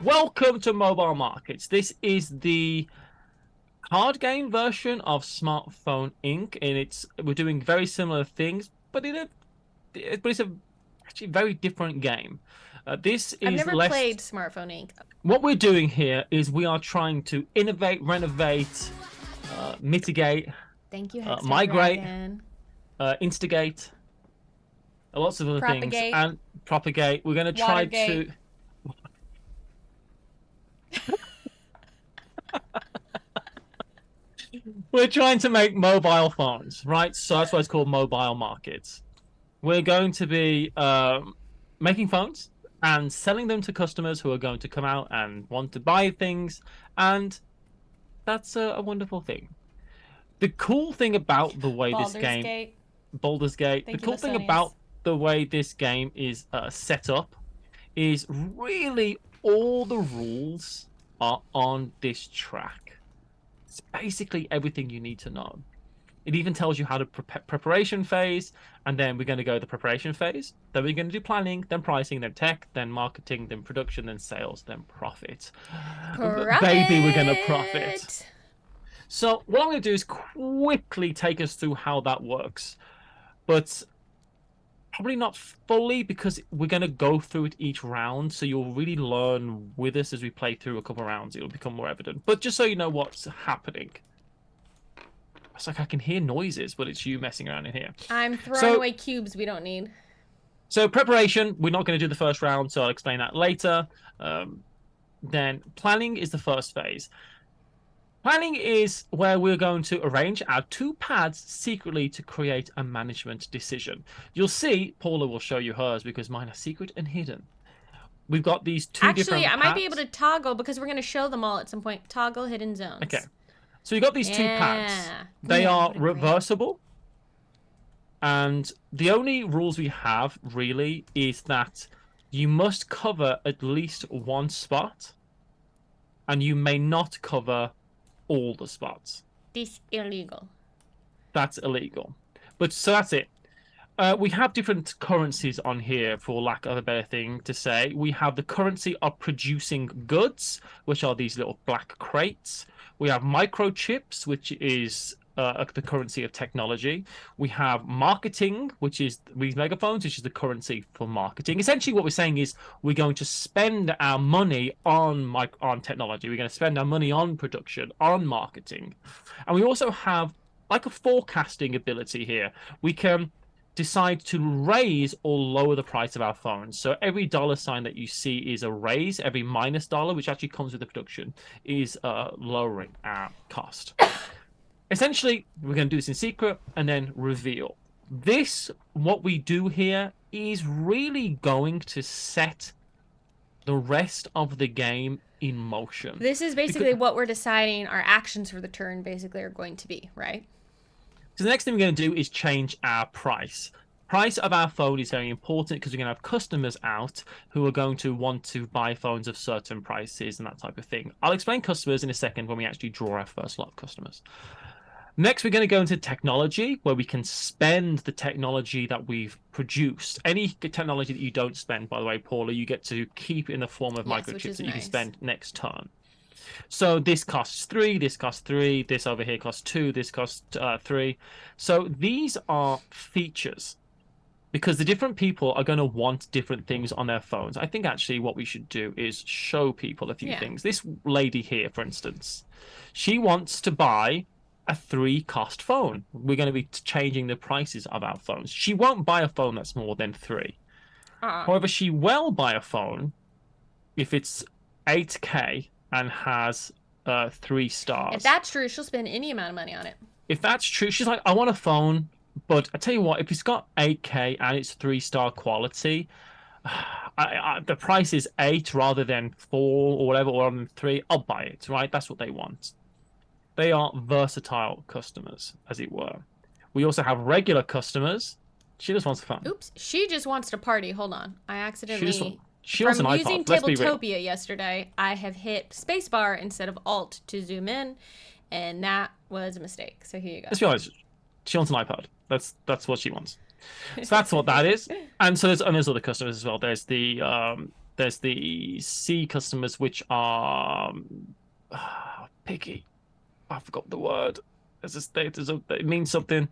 Welcome to Mobile Markets. This is the card game version of Smartphone Inc. and we're doing very similar things, but it's a actually very different game. I've never played Smartphone Inc. What we're doing here is we are trying to innovate, renovate, mitigate, migrate, instigate, lots of other things, and propagate. We're going to try to. We're trying to make mobile phones, right? So that's why it's called Mobile Markets. We're going to be making phones and selling them to customers who are going to come out and want to buy things, and that's a wonderful thing. The cool thing about the way Baldur's Gate. The cool thing about the way this game is set up is really all the rules are on this track. It's basically everything you need to know. It even tells you how to preparation phase, and then we're going to go to the preparation phase. Then we're going to do planning, then pricing, then tech, then marketing, then production, then sales, then profit. Baby, we're going to profit. So what I'm going to do is quickly take us through how that works, but probably not fully, because we're going to go through it each round, so you'll really learn with us as we play through a couple of rounds. It'll become more evident, but just so you know what's happening. It's like I can hear noises, but it's you messing around in here. I'm throwing away cubes we don't need. So preparation, we're not going to do the first round, so I'll explain that later. Then planning is the first phase. Planning is where we're going to arrange our two pads secretly to create a management decision. You'll see, Paula will show you hers because mine are secret and hidden. We've got these two different pads. Actually, I might be able to toggle because we're going to show them all at some point. Toggle hidden zones. Okay. So you've got these two pads. They are reversible. And the only rules we have, really, is that you must cover at least one spot. And you may not cover all the spots. This illegal. That's illegal. But so that's it. We have different currencies on here, for lack of a better thing to say. We have the currency of producing goods, which are these little black crates. We have microchips, which is the currency of technology. We have marketing, which is these megaphones, which is the currency for marketing. Essentially, what we're saying is we're going to spend our money on technology. We're going to spend our money on production, on marketing. And we also have like a forecasting ability here. We can decide to raise or lower the price of our phones. So every dollar sign that you see is a raise. Every minus dollar, which actually comes with the production, is lowering our cost. Essentially, we're going to do this in secret and then reveal. What we do here is really going to set the rest of the game in motion. This is basically what we're deciding our actions for the turn basically are going to be, right? So the next thing we're going to do is change our price. Price of our phone is very important because we're going to have customers out who are going to want to buy phones of certain prices and that type of thing. I'll explain customers in a second when we actually draw our first lot of customers. Next, we're going to go into technology, where we can spend the technology that we've produced. Any technology that you don't spend, by the way, Paula, you get to keep in the form of microchips that you can spend next turn. So this costs 3, this costs 3, this over here costs 2, this costs 3. So these are features, because the different people are going to want different things on their phones. I think actually what we should do is show people a few things. This lady here, for instance, she wants to buy a 3-cost phone. We're going to be changing the prices of our phones. She won't buy a phone that's more than 3. However, she will buy a phone if it's 8K and has 3 stars. If that's true, she'll spend any amount of money on it. If that's true, she's like, I want a phone, but I tell you what, if it's got 8K and it's 3-star quality, the price is 8 rather than 4 or whatever, or 3, I'll buy it, right? That's what they want. They are versatile customers, as it were. We also have regular customers. She just wants fun. Oops, she just wants to party. Hold on. I accidentally... She wants an iPod. From using Tabletopia yesterday, I have hit spacebar instead of Alt to zoom in, and that was a mistake. So here you go. Let's be honest. She wants an iPod. That's what she wants. So that's what that is. And so there's other customers as well. There's the C customers, which are picky. I forgot the word. It means something.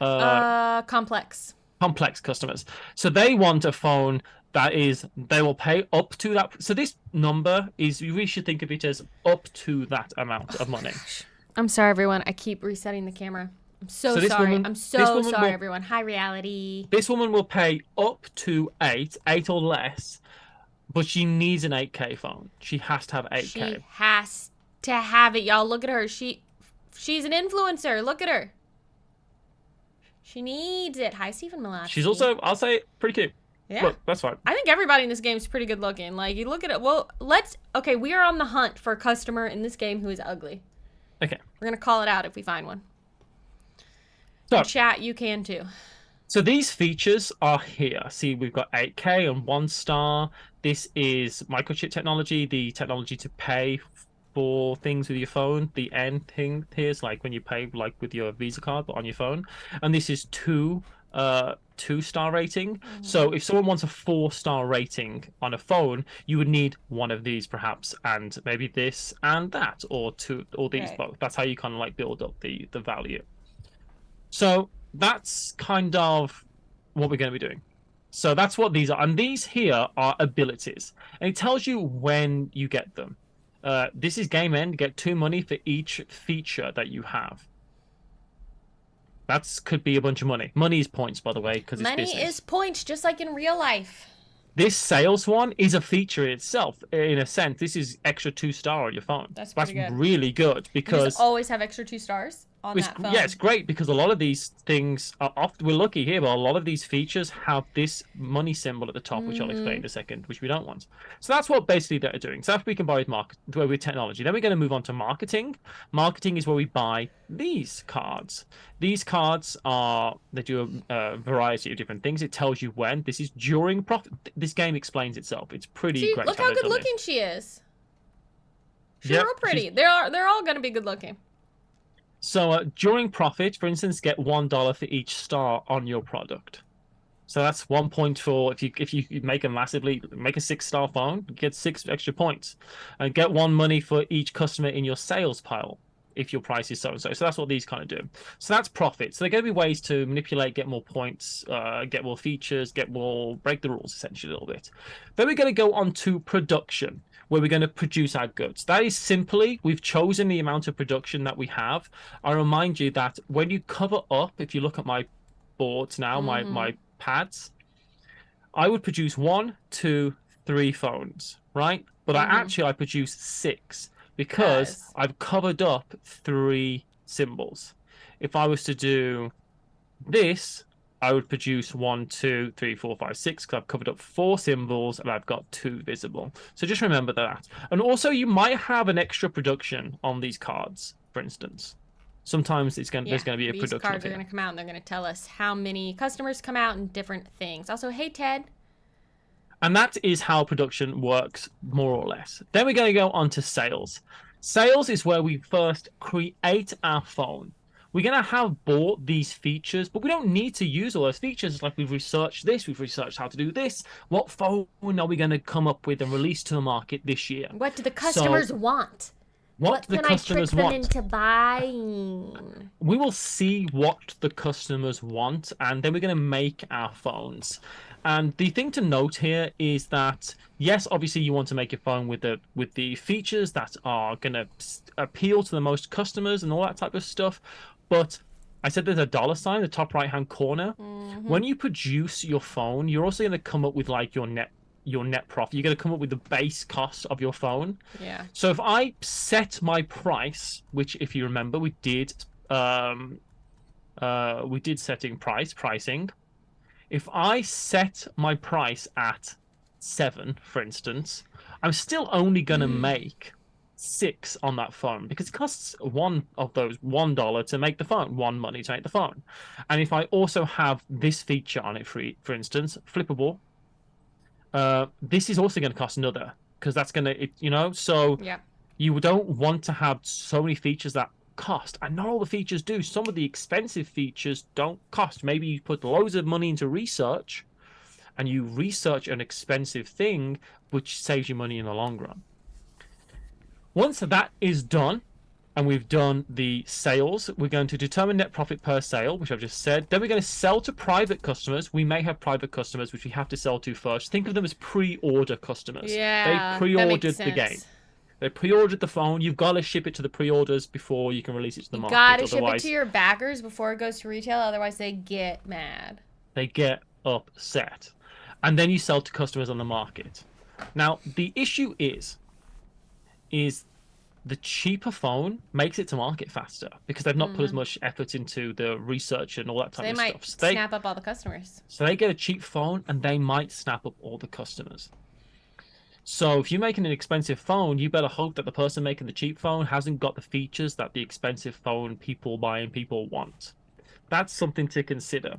Complex. Complex customers. So they want a phone that they will pay up to that. So this number we should think of it as up to that amount of money. Gosh. I'm sorry, everyone. I keep resetting the camera. I'm so sorry. I'm so sorry, everyone. Hi, reality. This woman will pay up to 8 or less, but she needs an 8K phone. She has to have 8K. She has to have it, y'all. Look at her. She's an influencer. Look at her. She needs it. Hi, Stephen Milan. She's also, I'll say, pretty cute. Yeah. Look, that's fine. I think everybody in this game is pretty good looking. Like, you look at it. Well, okay, we are on the hunt for a customer in this game who is ugly. Okay. We're going to call it out if we find one. So, in chat, you can too. So these features are here. See, we've got 8K and 1 star. This is microchip technology, the technology to pay for things with your phone. The end thing here is like when you pay like with your Visa card but on your phone. And this is 2-star rating. Mm-hmm. So if someone wants a 4-star rating on a phone, you would need one of these perhaps, and maybe this and that, or these both. That's how you kind of like build up the value. So that's kind of what we're going to be doing. So that's what these are. And these here are abilities. And it tells you when you get them. This is game end. You get 2 money for each feature that you have. That could be a bunch of money. Money is points, by the way, because it's business. Money is points, just like in real life. This sales one is a feature itself, in a sense. This is extra 2-star on your phone. That's pretty good. Really good because you just always have extra 2 stars on that phone. Yeah, it's great because a lot of these things are often, we're lucky here, but a lot of these features have this money symbol at the top, which I'll explain in a second, which we don't want. So that's what basically they're doing. So after we can buy with technology, then we're going to move on to marketing. Marketing is where we buy these cards. These cards they do a variety of different things. It tells you when. This is during profit. This game explains itself. It's pretty great. Look how good looking she is. She's real pretty. They're all going to be good looking. So during profit, for instance, get $1 for each star on your product. So that's 1 point for if you make a 6-star phone, you get 6 extra points, and get 1 money for each customer in your sales pile if your price is so and so. So that's what these kind of do. So that's profit. So there are going to be ways to manipulate, get more points, get more features, break the rules essentially a little bit. Then we're going to go on to production, where we're going to produce our goods. That is simply, we've chosen the amount of production that we have. I remind you that when you cover up, if you look at my boards now, my pads, I would produce 1, 2, 3 phones, right? But I produce 6 because I've covered up 3 symbols. If I was to do this, I would produce 1, 2, 3, 4, 5, 6 because I've covered up 4 symbols and I've got 2 visible. So just remember that. And also you might have an extra production on these cards, for instance. Sometimes there's going to be a production. These cards are going to come out and they're going to tell us how many customers come out and different things. Also, hey, Ted. And that is how production works, more or less. Then we're going to go on to sales. Sales is where we first create our phone. We're going to have bought these features, but we don't need to use all those features. Like we've researched this, we've researched how to do this. What phone are we going to come up with and release to the market this year? What do the customers want? What do the customers want? What can I trick them into buying? We will see what the customers want, and then we're going to make our phones. And the thing to note here is that, yes, obviously you want to make your phone with the features that are going to appeal to the most customers and all that type of stuff. But I said there's a $sign in the top right-hand corner. Mm-hmm. When you produce your phone, you're also going to come up with like your net profit. You're going to come up with the base cost of your phone. Yeah. So if I set my price, which if you remember we did pricing. If I set my price at 7, for instance, I'm still only going to make 6 on that phone because it costs $1 to make the phone, 1 money to make the phone. And if I also have this feature on it, for instance, flippable, this is also going to cost another because that's going to, so you don't want to have so many features that cost, and not all the features do. Some of the expensive features don't cost. Maybe you put loads of money into research, and you research an expensive thing, which saves you money in the long run. Once that is done, and we've done the sales, we're going to determine net profit per sale, which I've just said. Then we're going to sell to private customers. We may have private customers, which we have to sell to first. Think of them as pre-order customers. Yeah, they pre-ordered the game. They pre-ordered the phone. You've got to ship it to the pre-orders before you can release it to the market. You got to ship it to your backers before it goes to retail. Otherwise, they get mad. They get upset. And then you sell to customers on the market. Now, the issue is the cheaper phone makes it to market faster because they've not put as much effort into the research and all that type of stuff. So they might snap up all the customers. So they get a cheap phone and they might snap up all the customers. So if you're making an expensive phone, you better hope that the person making the cheap phone hasn't got the features that the expensive phone people buy and people want. That's something to consider.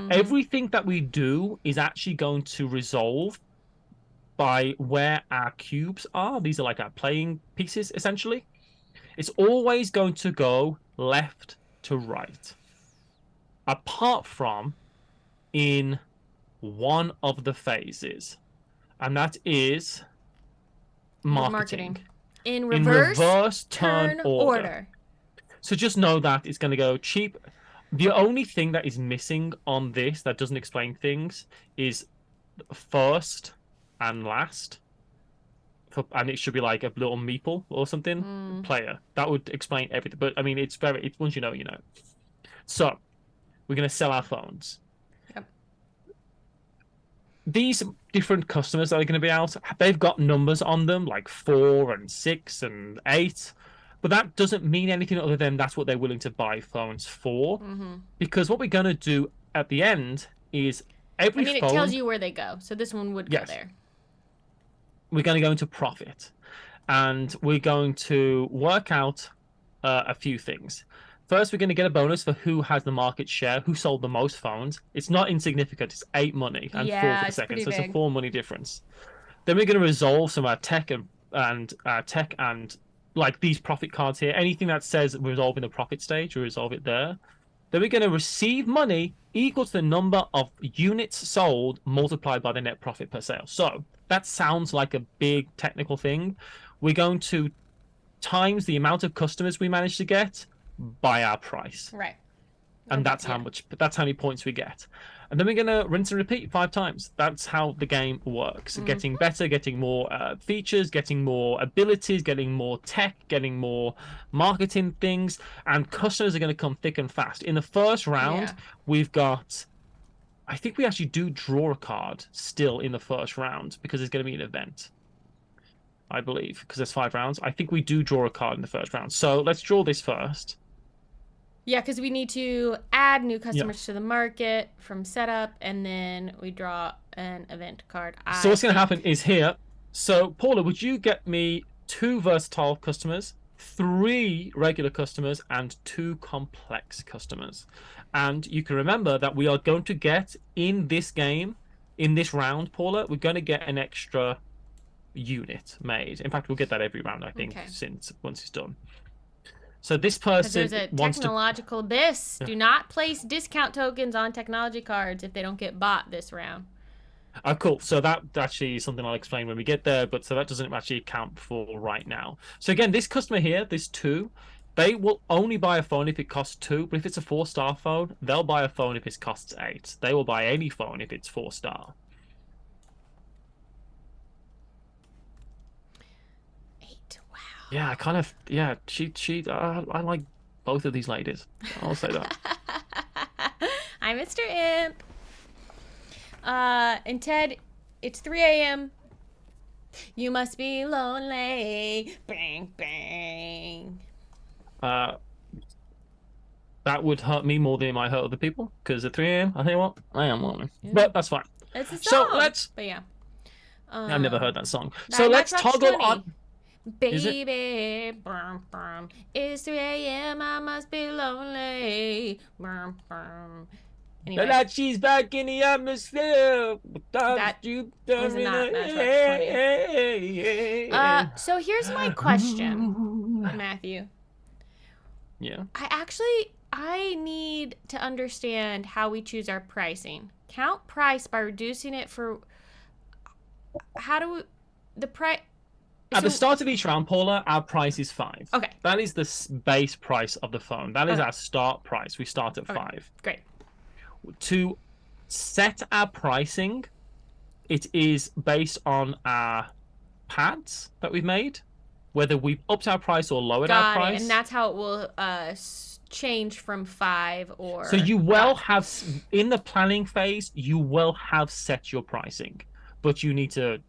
Everything that we do is actually going to resolve by where our cubes are. These are like our playing pieces, essentially. It's always going to go left to right. Apart from in one of the phases. And that is marketing. In reverse turn order. So just know that it's going to go cheap. The only thing that is missing on this that doesn't explain things is first and last, and it should be like a little meeple or something. Player, that would explain everything. But I mean, it's once you know, you know. So we're gonna sell our phones. Yep. These different customers that are going to be out, they've got numbers on them like 4 and 6 and 8, but that doesn't mean anything other than that's what they're willing to buy phones for. Because what we're going to do at the end is every phone... it tells you where they go, so this one would go there. We're going to go into profit, and we're going to work out a few things. First, we're going to get a bonus for who has the market share, who sold the most phones. It's not insignificant. It's 8 money and 4 for the second, so it's a 4 money difference. Then we're going to resolve some of our tech and like these profit cards here. Anything that says resolving the profit stage, we resolve it there. Then we're going to receive money equal to the number of units sold multiplied by the net profit per sale. So that sounds like a big technical thing. We're going to times the amount of customers we manage to get by our price. Right. And that's how many points we get. And then we're going to rinse and repeat 5 times. That's how the game works. Getting better, getting more features, getting more abilities, getting more tech, getting more marketing things. And customers are going to come thick and fast. In the first round, we've got... I think we actually do draw a card still in the first round because there's going to be an event. I believe, because there's 5 rounds. I think we do draw a card in the first round. So let's draw this first. Yeah, because we need to add new customers to the market from setup, and then we draw an event card. So what's going to happen is here. So, Paula, would you get me 2 versatile customers, 3 regular customers, and 2 complex customers? And you can remember that we are going to get in this game, in this round, Paula, we're going to get an extra unit made. In fact, we'll get that every round, I think, once it's done. So this person there's a technological abyss. Do not place discount tokens on technology cards if they don't get bought this round. Oh, cool. So that actually is something I'll explain when we get there, but so that doesn't actually count for right now. So again, this customer here, this 2, they will only buy a phone if it costs 2, but if it's a 4-star phone, they'll buy a phone if it costs 8. They will buy any phone if it's 4-star. 8, wow. Yeah, I kind of, I like both of these ladies. I'll say that. Hi, Mr. Imp. And Ted, it's 3 a.m. You must be lonely. Bang, bang. That would hurt me more than it might hurt other people, because at 3 a.m., I tell you what, I am lonely. But that's fine. It's a song. So let's... But yeah. I've never heard that song. So let's toggle on... Baby, brum, brum. It's 3 a.m. I must be lonely. Brum, brum. Anyway. That she's back in the atmosphere. That was not Matchbox 20. So here's my question, Matthew. Yeah. I need to understand how we choose our pricing. Count price by reducing it for. How do we the price? At the start of each round, Paula, our price is 5. Okay. That is the base price of the phone. That is Okay. our start price. We start at 5. Great. To set our pricing, it is based on our pads that we've made, whether we've upped our price or lowered our price. And that's how it will change from 5 or. So you will have, in the planning phase, you will have set your pricing. But you need to,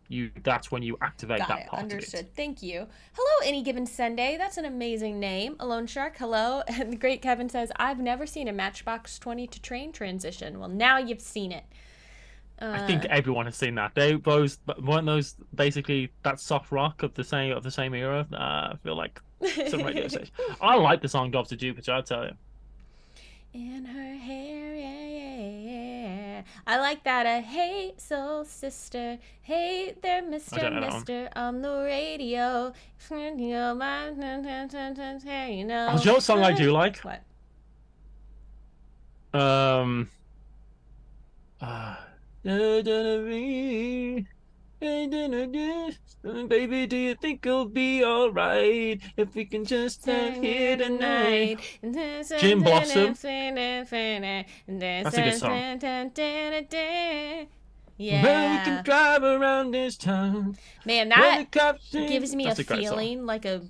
that's when you activate that part Understood. of it. Thank you. Hello, Any Given Sunday. That's an amazing name. Alone Shark, hello. And the great Kevin says, I've never seen a Matchbox 20 to train transition. Well, now you've seen it. I think everyone has seen that. Weren't those basically that soft rock of the same era? I feel like some radio station. I like the song "Dogs to Jupiter." I'll tell you. In her hair, yeah. I like that. Hey, soul sister. Hey there, Mister on the radio. You know. Oh, do you know what song I do like? What? Baby, do you think it'll be alright if we can just stay here tonight? Jim Blossom. That's a good song. Yeah. Well, we can drive around this town. Man, that gives me a feeling, like a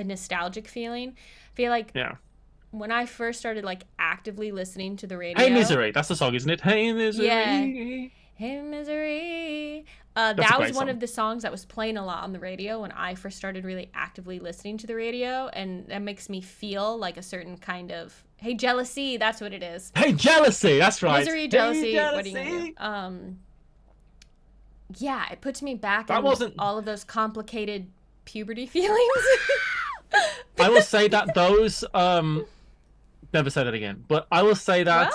nostalgic feeling. I feel like when I first started like actively listening to the radio. Hey Misery, that's the song, isn't it? Hey Misery. Yeah. Hey Misery. That was one of the songs that was playing a lot on the radio when I first started really actively listening to the radio, and that makes me feel like a certain kind of jealousy. That's what it is. Hey jealousy, that's right. Misery, jealousy. What are you gonna do? Yeah, it puts me back in all of those complicated puberty feelings. I will say that those never say that again. But I will say that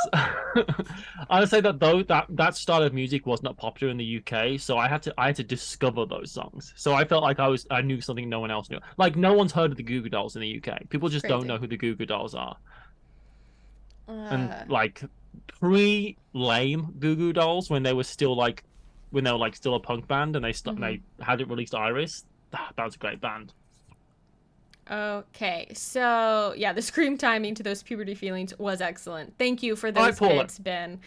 I will say that though that style of music was not popular in the UK, so I had to discover those songs. So I felt like I knew something no one else knew. Like no one's heard of the Goo Goo Dolls in the UK. People just don't know who the Goo Goo Dolls are. And like pre-lame Goo Goo Dolls when they were still still a punk band and they hadn't released Iris. That was a great band. Okay, so yeah, the scream timing to those puberty feelings was excellent. Thank you for those bits, Ben.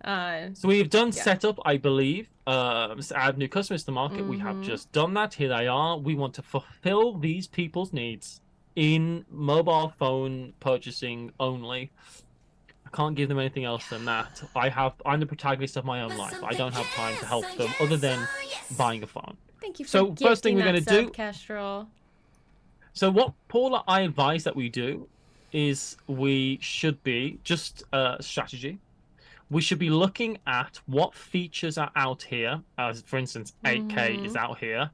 So we've done setup, I believe. Add new customers to the market. We have just done that. Here they are. We want to fulfill these people's needs in mobile phone purchasing only. I can't give them anything else than that. I'm the protagonist of my own life. I don't have time to help them other than buying a phone. Thank you for so first thing we're going to do. Kestrel. So what Paula, I advise that we do is we should be just strategy. We should be looking at what features are out here. As for instance, 8K is out here.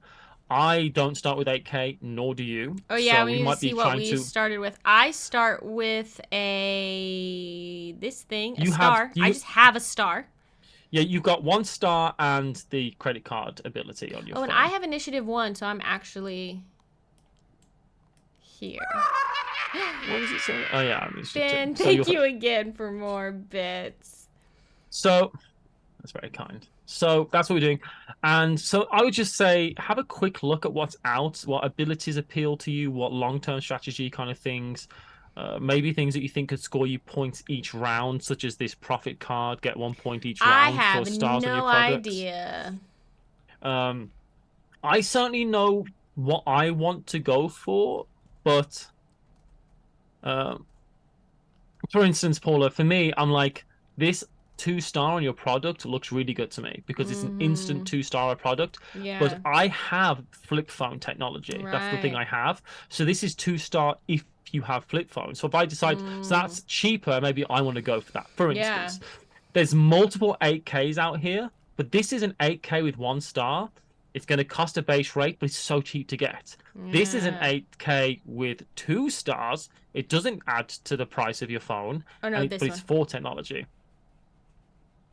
I don't start with 8K, nor do you. Oh yeah, we need to see what we started with. I start with a star. I just have a star. Yeah, you've got 1 star and the credit card ability on your phone. And I have initiative 1, so I'm actually here. What does it say? Oh yeah, Ben, thank you again for more bits. So that's very kind. So that's what we're doing. And so I would just say have a quick look at what's out, what abilities appeal to you, what long-term strategy kind of things, maybe things that you think could score you points each round, such as this profit card, get 1 point each round for stars on your products. Idea. I certainly know what I want to go for, but for instance, Paula, for me, I'm like, this 2-star on your product looks really good to me because it's an instant 2-star product. Yeah. But I have flip phone technology. Right. That's the thing I have. So this is 2-star if you have flip phone. So if I decide so that's cheaper, maybe I want to go for that. For instance, there's multiple 8Ks out here, but this is an 8K with 1 star. It's going to cost a base rate, but it's so cheap to get. Yeah. This is an 8K with 2 stars. It doesn't add to the price of your phone. Oh no, but it's 4 technology.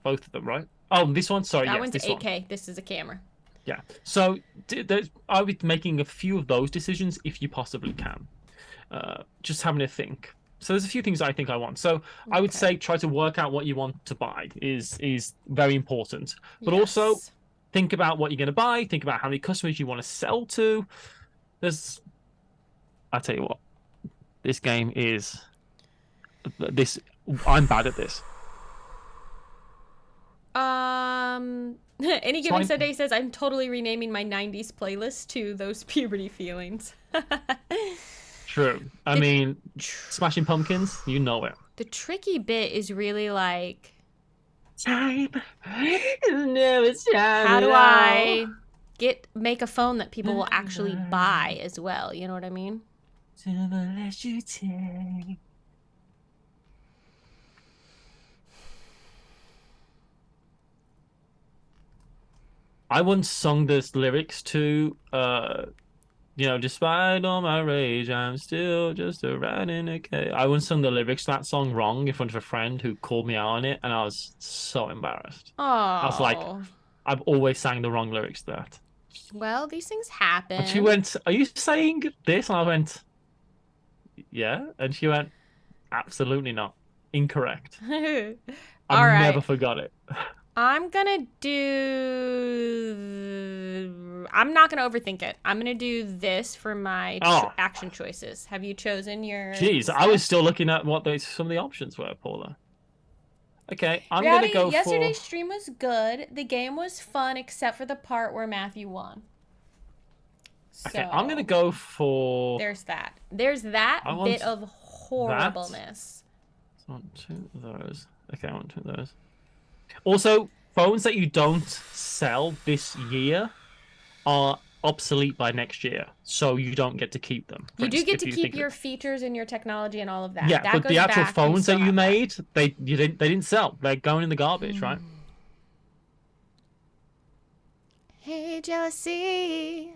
Both of them, right? Oh, this one? Sorry, that one's 8K. This is a camera. Yeah. So I would be making a few of those decisions if you possibly can. Just having a think. So there's a few things I think I want. So I would say try to work out what you want to buy is very important. But also think about what you're going to buy. Think about how many customers you want to sell to. I tell you what, this game is this. I'm bad at this. Any given Sunday says I'm totally renaming my 90s playlist to those puberty feelings. True. I mean, Smashing Pumpkins, you know it. The tricky bit is really like, time. It's time. How do I make a phone that people will actually buy as well? You know what I mean? I once sung this lyrics to, despite all my rage, I'm still just a rat in a cage. I once sung the lyrics to that song wrong in front of a friend who called me out on it, and I was so embarrassed. Oh. I was like, I've always sang the wrong lyrics to that. Well, these things happen. And she went, are you saying this? And I went, yeah. And she went, absolutely not. Incorrect. I never forgot it. I'm not gonna overthink it. I'm gonna do this for my action choices. Have you chosen your stuff? I was still looking at what some of the options were, Paula. Okay, I'm gonna go yesterday's stream was good. The game was fun except for the part where Matthew won. Okay, I'm gonna go for there's that bit of horribleness. I want two of those. Okay, I want two of those. Also, phones that you don't sell this year are obsolete by next year, so you don't get to keep them. You do get to keep your features and your technology and all of that. Yeah, but the actual phones that you made, they didn't sell. They're going in the garbage, right? Hey, jealousy.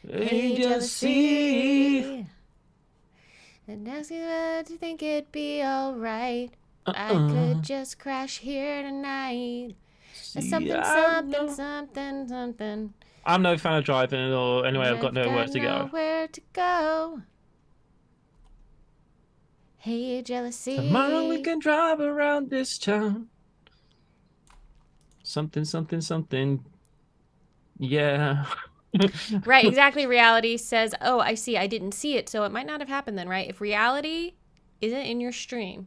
Hey, jealousy. And ask you to think it'd be alright. I could just crash here tonight. Something. I'm no fan of driving, or anyway, I've got nowhere to go. Nowhere to go. Hey, jealousy. Tomorrow we can drive around this town. Something. Yeah. Right, exactly. Reality says, oh, I see. I didn't see it, so it might not have happened then, right? If reality isn't in your stream,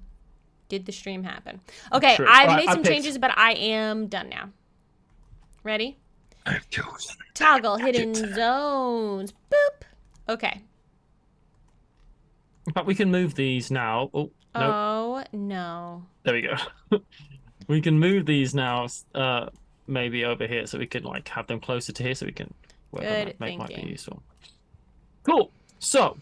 did the stream happen? Okay, I've made some changes, but I am done now. Ready? I've chosen. Toggle hidden zones. Boop. Okay. In fact, we can move these now. Oh, no. Oh, no. There we go. We can move these now, maybe over here, so we can like have them closer to here, so we can work on that. Might be useful. Cool. So,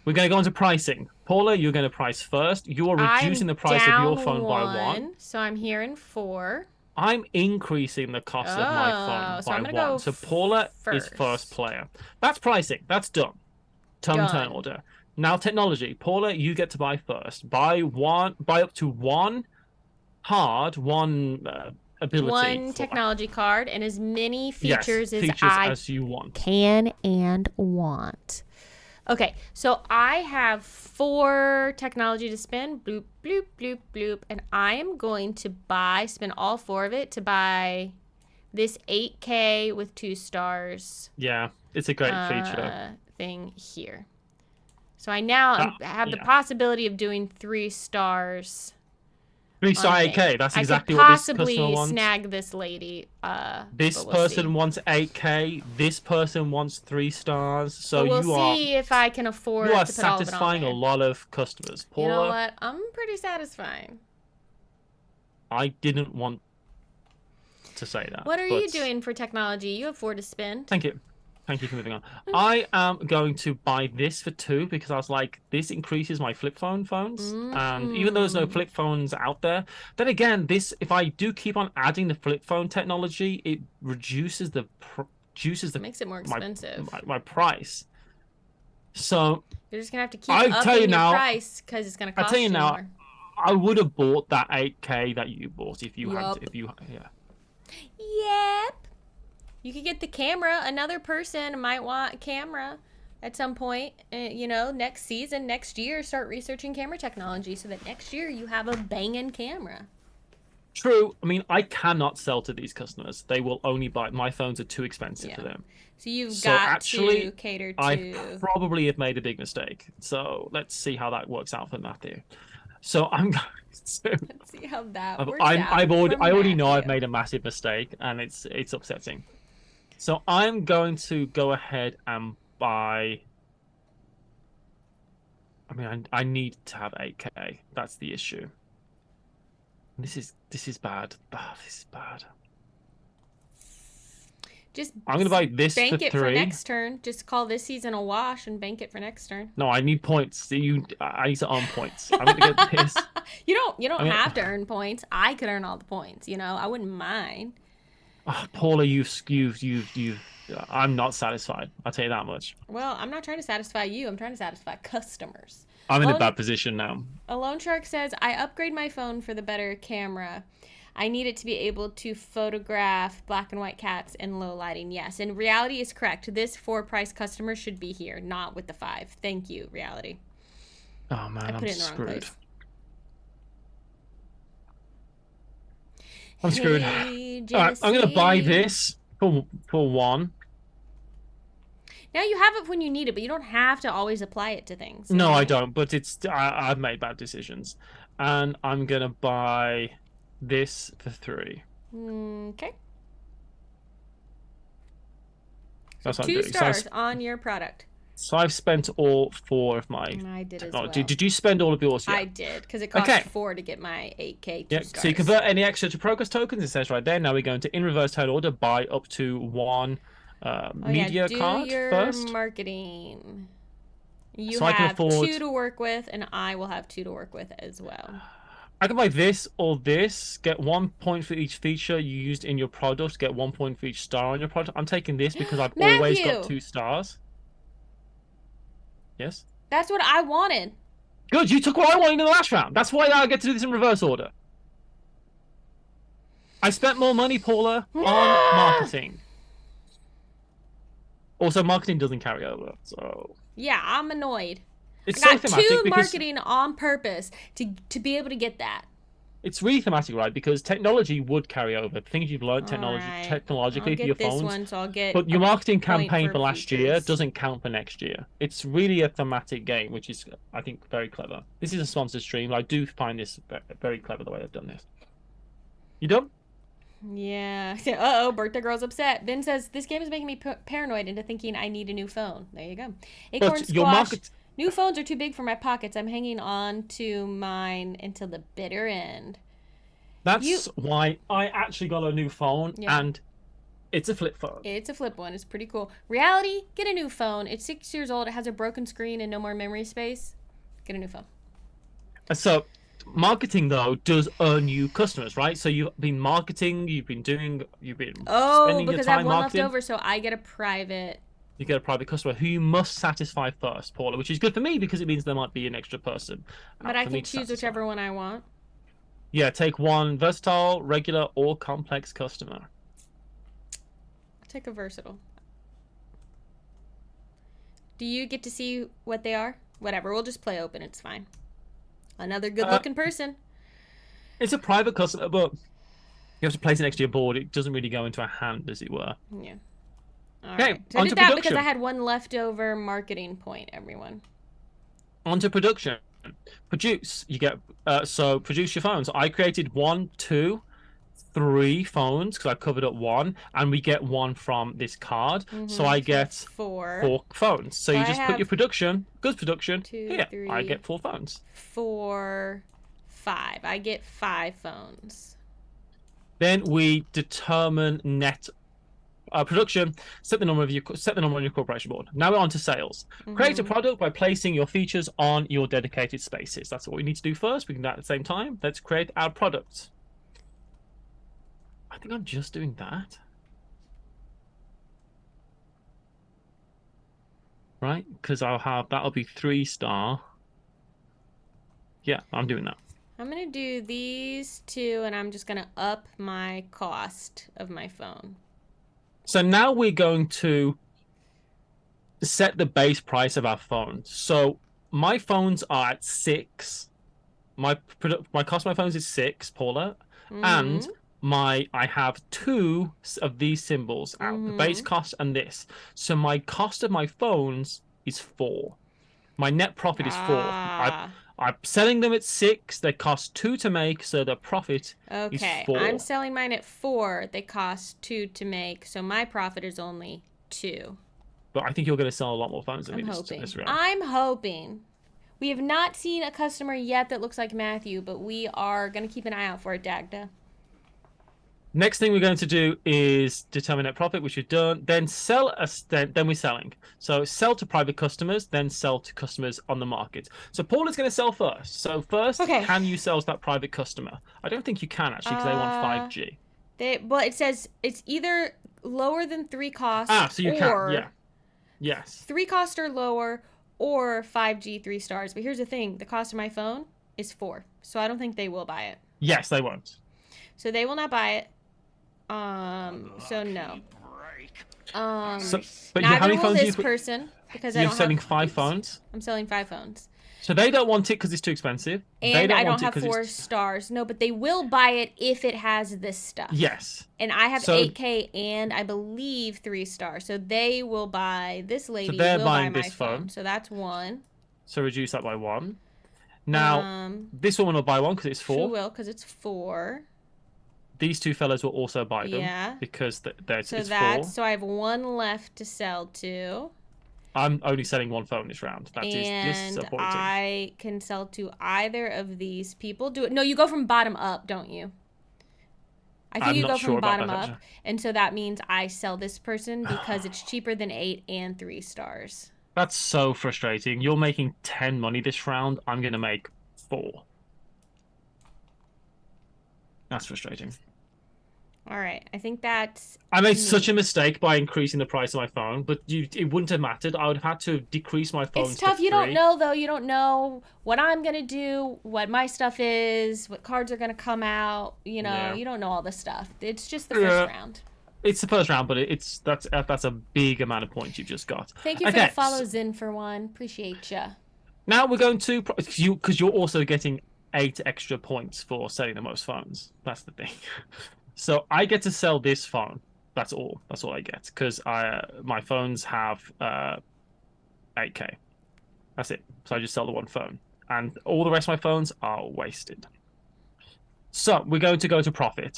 we're going to go into pricing. Paula, you're going to price first. You are reducing the price of your phone by 1. So I'm here in 4. I'm increasing the cost of my phone by 1. So Paula is first player. That's pricing. That's done. Turn order. Now technology. Paula, you get to buy first. Buy up to one ability. One technology card and as many features as you want. Can and want. Okay, so I have 4 technology to spend. Bloop, bloop, bloop, bloop. And I am going to spend all 4 of it to buy this 8K with 2 stars. Yeah, it's a great feature. Thing here. So I now have the possibility of doing 3 stars. 3-star 8K. That's exactly what this customer wants. I could possibly snag this lady. This person wants 8K. This person wants 3 stars. So we'll see if I can afford. You are satisfying a lot of customers. Paula, you know what? I'm pretty satisfying. I didn't want to say that. What are you doing for technology? You have 4 to spend. Thank you. Thank you for moving on. I am going to buy this for 2 because I was like, this increases my flip phones. And even though there's no flip phones out there, then again, if I do keep on adding the flip phone technology, it reduces makes it more expensive. My price. So you're just gonna have to keep upping your price because it's gonna cost you more. I would have bought that 8K that you bought if you had. Yep. You could get the camera. Another person might want a camera. at some point, you know, next season, next year, start researching camera technology so that next year you have a banging camera. True. I mean, I cannot sell to these customers. They will only buy. My phones are too expensive for them. So you've got to cater to. I probably have made a big mistake. So let's see how that works out for Matthew. So I'm going to. Let's see how that works out. I already know I've made a massive mistake, and it's upsetting. So I'm going to go ahead and buy. I mean, I need to have 8K. That's the issue. This is bad. Oh, this is bad. I'm gonna buy this bank for it 3. for next turn. Just call this season a wash and bank it for next turn. No, I need points. I need to earn points. I'm gonna get this. You don't have to earn points. I could earn all the points. You know, I wouldn't mind. Oh, Paula, you've. I'm not satisfied. I'll tell you that much. Well, I'm not trying to satisfy you. I'm trying to satisfy customers. I'm in a bad position now. A Lone Shark says, I upgrade my phone for the better camera. I need it to be able to photograph black and white cats in low lighting. Yes, and Reality is correct. This 4-price customer should be here, not with the 5. Thank you, Reality. Oh man, I'm screwed. I'm screwed. All right, I'm gonna buy this for 1. Now you have it when you need it, but you don't have to always apply it to things. No, I don't. But I've made bad decisions, and I'm gonna buy this for 3. Okay. That's so 2 stars on your product. So I've spent all 4 of my I did technology. as well. Did you spend all of yours? Yeah. I did, because it cost 4 to get my 8K 2 stars. So you convert any extra to progress tokens. It says right there. Now we're going to, in reverse total order, buy up to 1 media card first. Marketing. You so have 2 to work with, and I will have 2 to work with as well. I can buy this or this. Get 1 point for each feature you used in your product. Get 1 point for each star on your product. I'm taking this because I've always got 2 stars. Yes? That's what I wanted. Good, you took what I wanted in the last round. That's why I get to do this in reverse order. I spent more money, Paula, on marketing. Also, marketing doesn't carry over, so... Yeah, I'm annoyed. It's I got so thematic 2 marketing on purpose to be able to get that. It's really thematic, right? Because technology would carry over. Things you've learned technologically for your phones. One, so I'll get but your marketing campaign for last features. year doesn't count for next year. It's really a thematic game, which is, I think, very clever. This is a sponsored stream. I do find this very clever, the way they've done this. You done? Yeah. Uh-oh, birthday girl's upset. Ben says, this game is making me paranoid into thinking I need a new phone. There you go. Acorn Squash. New phones are too big for my pockets. I'm hanging on to mine until the bitter end. That's why I actually got a new phone, and it's a flip phone. It's a flip one. It's pretty cool. Reality, get a new phone. It's 6 years old. It has a broken screen and no more memory space. Get a new phone. So, marketing, though, does earn you customers, right? So you've been marketing, you've been spending your time marketing. Because I have one left over, so I get a private... You get a private customer who you must satisfy first, Paula, which is good for me because it means there might be an extra person. But I can choose whichever one I want. Yeah, take 1 versatile, regular, or complex customer. I'll take a versatile. Do you get to see what they are? Whatever, we'll just play open, it's fine. Another good-looking person. It's a private customer, but you have to place it next to your board. It doesn't really go into a hand, as it were. Yeah. Okay, right. So I did that because I had 1 leftover marketing point, everyone. On to production. Produce. You get so produce your phones. I created 1, 2, 3 phones because I covered up 1, and we get 1 from this card. So I get 4 phones. So you just put your production, goods production, 2, here. 3, I get 4 phones. 4, 5. I get 5 phones. Then we determine net production. Set the number on your corporation board. Now we're on to sales. Create a product by placing your features on your dedicated spaces. That's what we need to do first. We can do that at the same time. Let's create our product. I think I'm just doing that. Right? Because that'll be 3-star. Yeah, I'm doing that. I'm going to do these 2, and I'm just going to up my cost of my phone. So now we're going to set the base price of our phones. So my phones are at 6. My cost of my phones is 6, Paula, and I have 2 of these symbols out, the base cost and this. So my cost of my phones is 4. My net profit is 4. I'm selling them at 6. They cost 2 to make, so the profit is 4. I'm selling mine at 4. They cost 2 to make, so my profit is only 2. But I think you're going to sell a lot more phones than me this round. I'm hoping. We have not seen a customer yet that looks like Matthew, but we are going to keep an eye out for it, Dagda. Next thing we're going to do is determine net profit, which we've done. Then then we're selling. So sell to private customers, then sell to customers on the market. So Paula's going to sell first. So first, can you sell to that private customer? I don't think you can actually because they want 5G. Well, it says it's either lower than 3 costs. So you can. Yeah. Yes. 3 costs or lower, or 5G 3 stars. But here's the thing: the cost of my phone is 4, so I don't think they will buy it. Yes, they won't. So they will not buy it. So no. But how many phones this person because you're selling 5 phones? I'm selling 5 phones. So they don't want it because it's too expensive. And I don't have 4 stars. No, but they will buy it if it has this stuff. Yes. And I have 8K and I believe 3 stars. So they will buy, this lady will buy my phone. So that's 1. So reduce that by 1. Now, this woman will buy 1 because it's 4. She will because it's 4. These 2 fellas will also buy them because it's 4. So I have 1 left to sell to. I'm only selling 1 phone this round. That is disappointing. I can sell to either of these people. No, you go from bottom up, don't you? I think you go from bottom up. And so that means I sell this person because it's cheaper than 8 and 3 stars. That's so frustrating. You're making 10 money this round. I'm going to make 4. That's frustrating. All right, I think that's... I made such a mistake by increasing the price of my phone, but it wouldn't have mattered. I would have had to decrease my phone. It's tough. You don't know, though. You don't know what I'm going to do, what my stuff is, what cards are going to come out. You know, you don't know all this stuff. It's just the first round. It's the first round, but that's a big amount of points you've just got. Thank you for the follow, Zin, for 1. Appreciate you. Now we're going to... Because you're also getting 8 extra points for selling the most phones. That's the thing. So I get to sell this phone. That's all. That's all I get because my phones have 8K. That's it. So I just sell the 1 phone, and all the rest of my phones are wasted. So we're going to go to profit.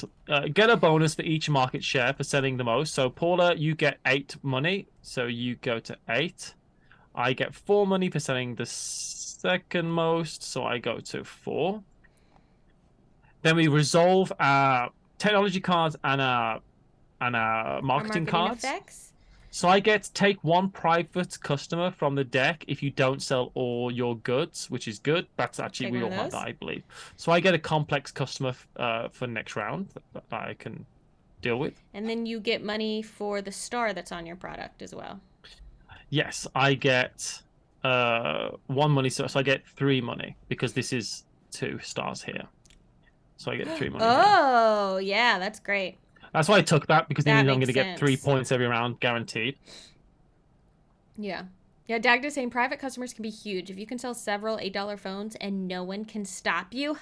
Get a bonus for each market share for selling the most. So Paula, you get 8 money. So you go to 8. I get 4 money for selling the second most. So I go to 4. Then we resolve our technology cards and marketing cards. Effects. So I get to take 1 private customer from the deck if you don't sell all your goods, which is good. That's actually we all have that, I believe. So I get a complex customer for next round that I can deal with. And then you get money for the star that's on your product as well. Yes, I get 1 money, so I get 3 money because this is 2 stars here. So I get 3 money. Oh, yeah, that's great. That's why I took that because then I'm going to get 3 points every round, guaranteed. Yeah. Yeah, Dagda's saying private customers can be huge. If you can sell several $8 phones and no one can stop you.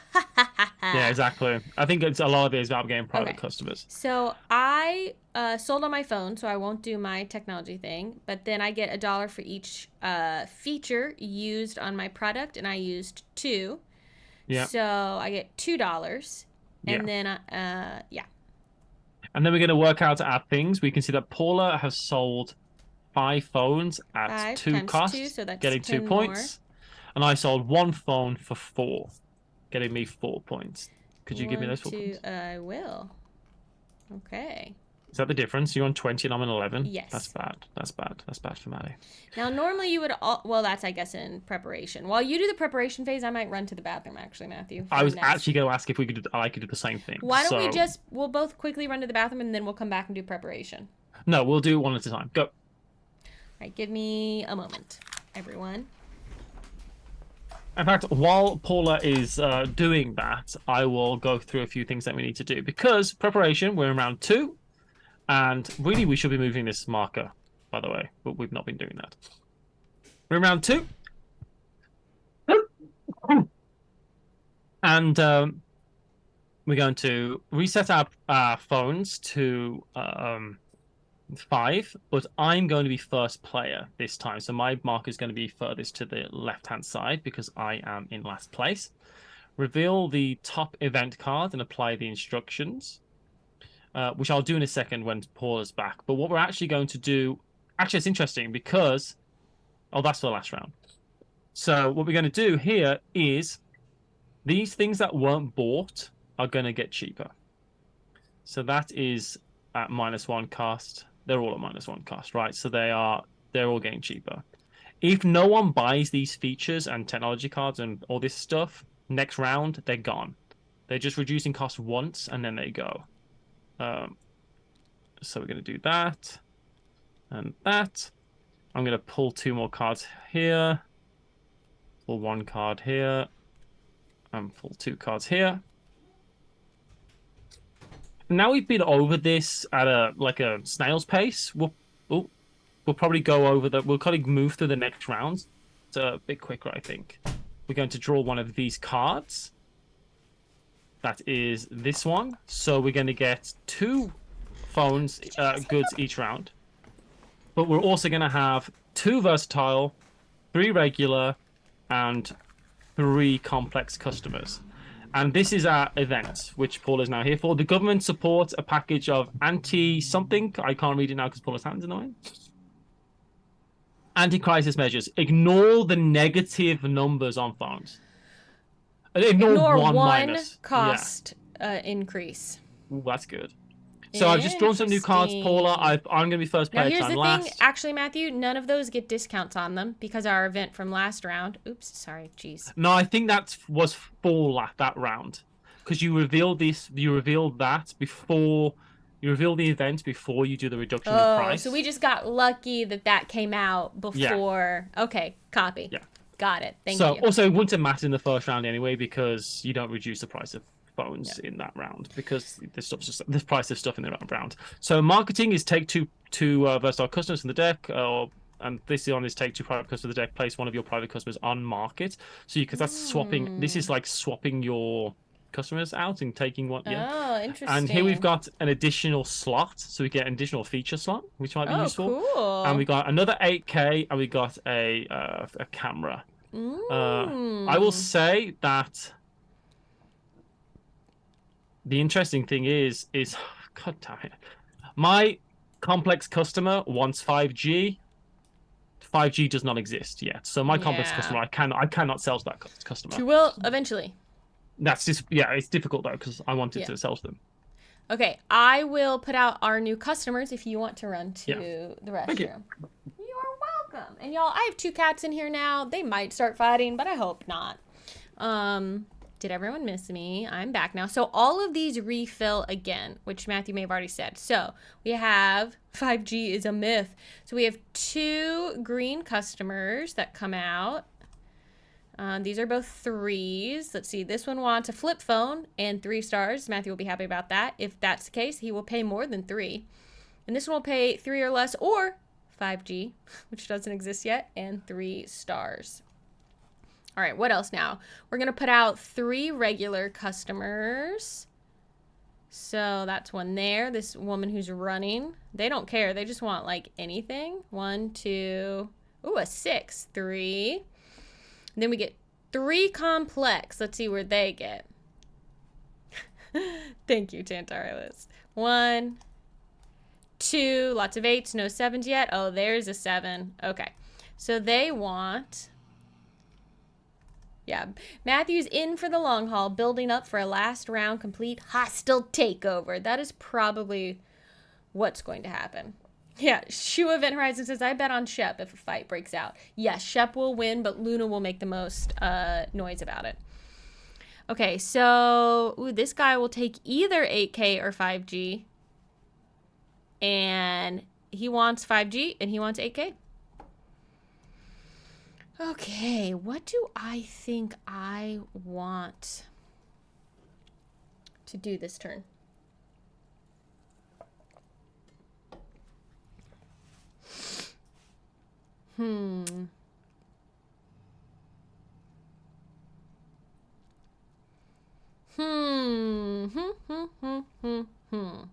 Yeah, exactly. I think a lot of it is about getting private customers. So I sold on my phone, so I won't do my technology thing. But then I get $1 for each feature used on my product, and I used 2. Yeah. So I get $2, and then And then we're going to work out our things. We can see that Paula has sold 5 phones at 2 costs, 2, so that's getting 2 points, and I sold 1 phone for 4, getting me 4 points. Could you give me those 4 points? I will. Okay. Is that the difference? You're on 20 and I'm on 11? Yes. That's bad. That's bad. That's bad for Maddie. Now, normally you would... well, that's, I guess, in preparation. While you do the preparation phase, I might run to the bathroom, actually, Matthew. I was actually going to ask if I could do the same thing. Why don't we just... We'll both quickly run to the bathroom, and then we'll come back and do preparation. No, we'll do it one at a time. Go. All right, give me a moment, everyone. In fact, while Paula is doing that, I will go through a few things that we need to do. Because preparation, we're in round 2. And really, we should be moving this marker by the way, but we've not been doing that. We're in round 2. And we're going to reset our phones to 5, but I'm going to be first player this time. So my marker is going to be furthest to the left-hand side because I am in last place. Reveal the top event card and apply the instructions, which I'll do in a second when Paula's back. But what we're actually going to do... Actually, it's interesting because... Oh, that's for the last round. So what we're going to do here is these things that weren't bought are going to get cheaper. So that is at -1 cost. They're all at -1 cost, right? So they're all getting cheaper. If no one buys these features and technology cards and all this stuff, next round, they're gone. They're just reducing cost once and then they go. So we're going to do that and that. I'm going to pull 2 more cards here. Pull 1 card here. And pull 2 cards here. Now we've been over this at a snail's pace. We'll probably go over that. We'll kind of move through the next rounds. It's a bit quicker, I think. We're going to draw one of these cards. That is this one. So we're going to get 2 phones goods each round. But we're also going to have 2 versatile, 3 regular, and 3 complex customers. And this is our event, which Paula is now here for. The government supports a package of anti-something. I can't read it now because Paula's hand's in the way. Anti-crisis measures. Ignore the negative numbers on phones. Ignore one minus. Cost increase. Ooh, that's good. So I've just drawn some new cards, Paula. I'm going to be first player. Now here's the thing, actually, Matthew, none of those get discounts on them because our event from last round. Oops, sorry, jeez. No, I think that was for that round because you revealed this. You revealed that before you reveal the event before you do the reduction in price. So we just got lucky that came out before. Yeah. Okay, copy. Yeah, got it. Thank you. So also, it wouldn't have mattered in the first round anyway because you don't reduce the price of phones in that round because the price of stuff in the round. So marketing is take two versatile customers from the deck, and this one is take 2 private customers from the deck. Place one of your private customers on market. So that's swapping. This is like swapping your customers out and taking one. Yeah. Oh, interesting. And here we've got an additional slot, so we get an additional feature slot, which might be useful. Cool. And we got another 8K, and we got a camera. I will say that. The interesting thing is God damn it, my complex customer wants 5G. 5G does not exist yet, so my complex customer, I cannot sell to that customer. You will eventually. That's just it's difficult though because I wanted to sell to them. Okay, I will put out our new customers if you want to run to the restroom. Thank you. You are welcome. And y'all, I have 2 cats in here now. They might start fighting, but I hope not. Did everyone miss me? I'm back now. So all of these refill again, which Matthew may have already said. So we have 5G is a myth. So we have 2 green customers that come out. These are both 3s. Let's see. This one wants a flip phone and 3 stars. Matthew will be happy about that. If that's the case, he will pay more than 3. And this one will pay 3 or less or 5G, which doesn't exist yet, and 3 stars. All right, what else now? We're going to put out 3 regular customers. So that's one there. This woman who's running. They don't care. They just want, like, anything. 1, 2. Ooh, a 6. 3. And then we get 3 complex. Let's see where they get. Thank you, Tantarulus. 1, 2. Lots of 8s. No 7s yet. Oh, there's a 7. Okay. So they want... Yeah, Matthew's in for the long haul, building up for a last round complete hostile takeover. That is probably what's going to happen. Yeah, Shu Event Horizon says, I bet on Shep if a fight breaks out. Yes, Shep will win, but Luna will make the most noise about it. Okay, so this guy will take either 8K or 5G. And he wants 5G and he wants 8K. Okay, what do I think I want to do this turn? Hmm. Hmm. Hmm. Hmm. Hmm. Hmm. Hmm. Hmm.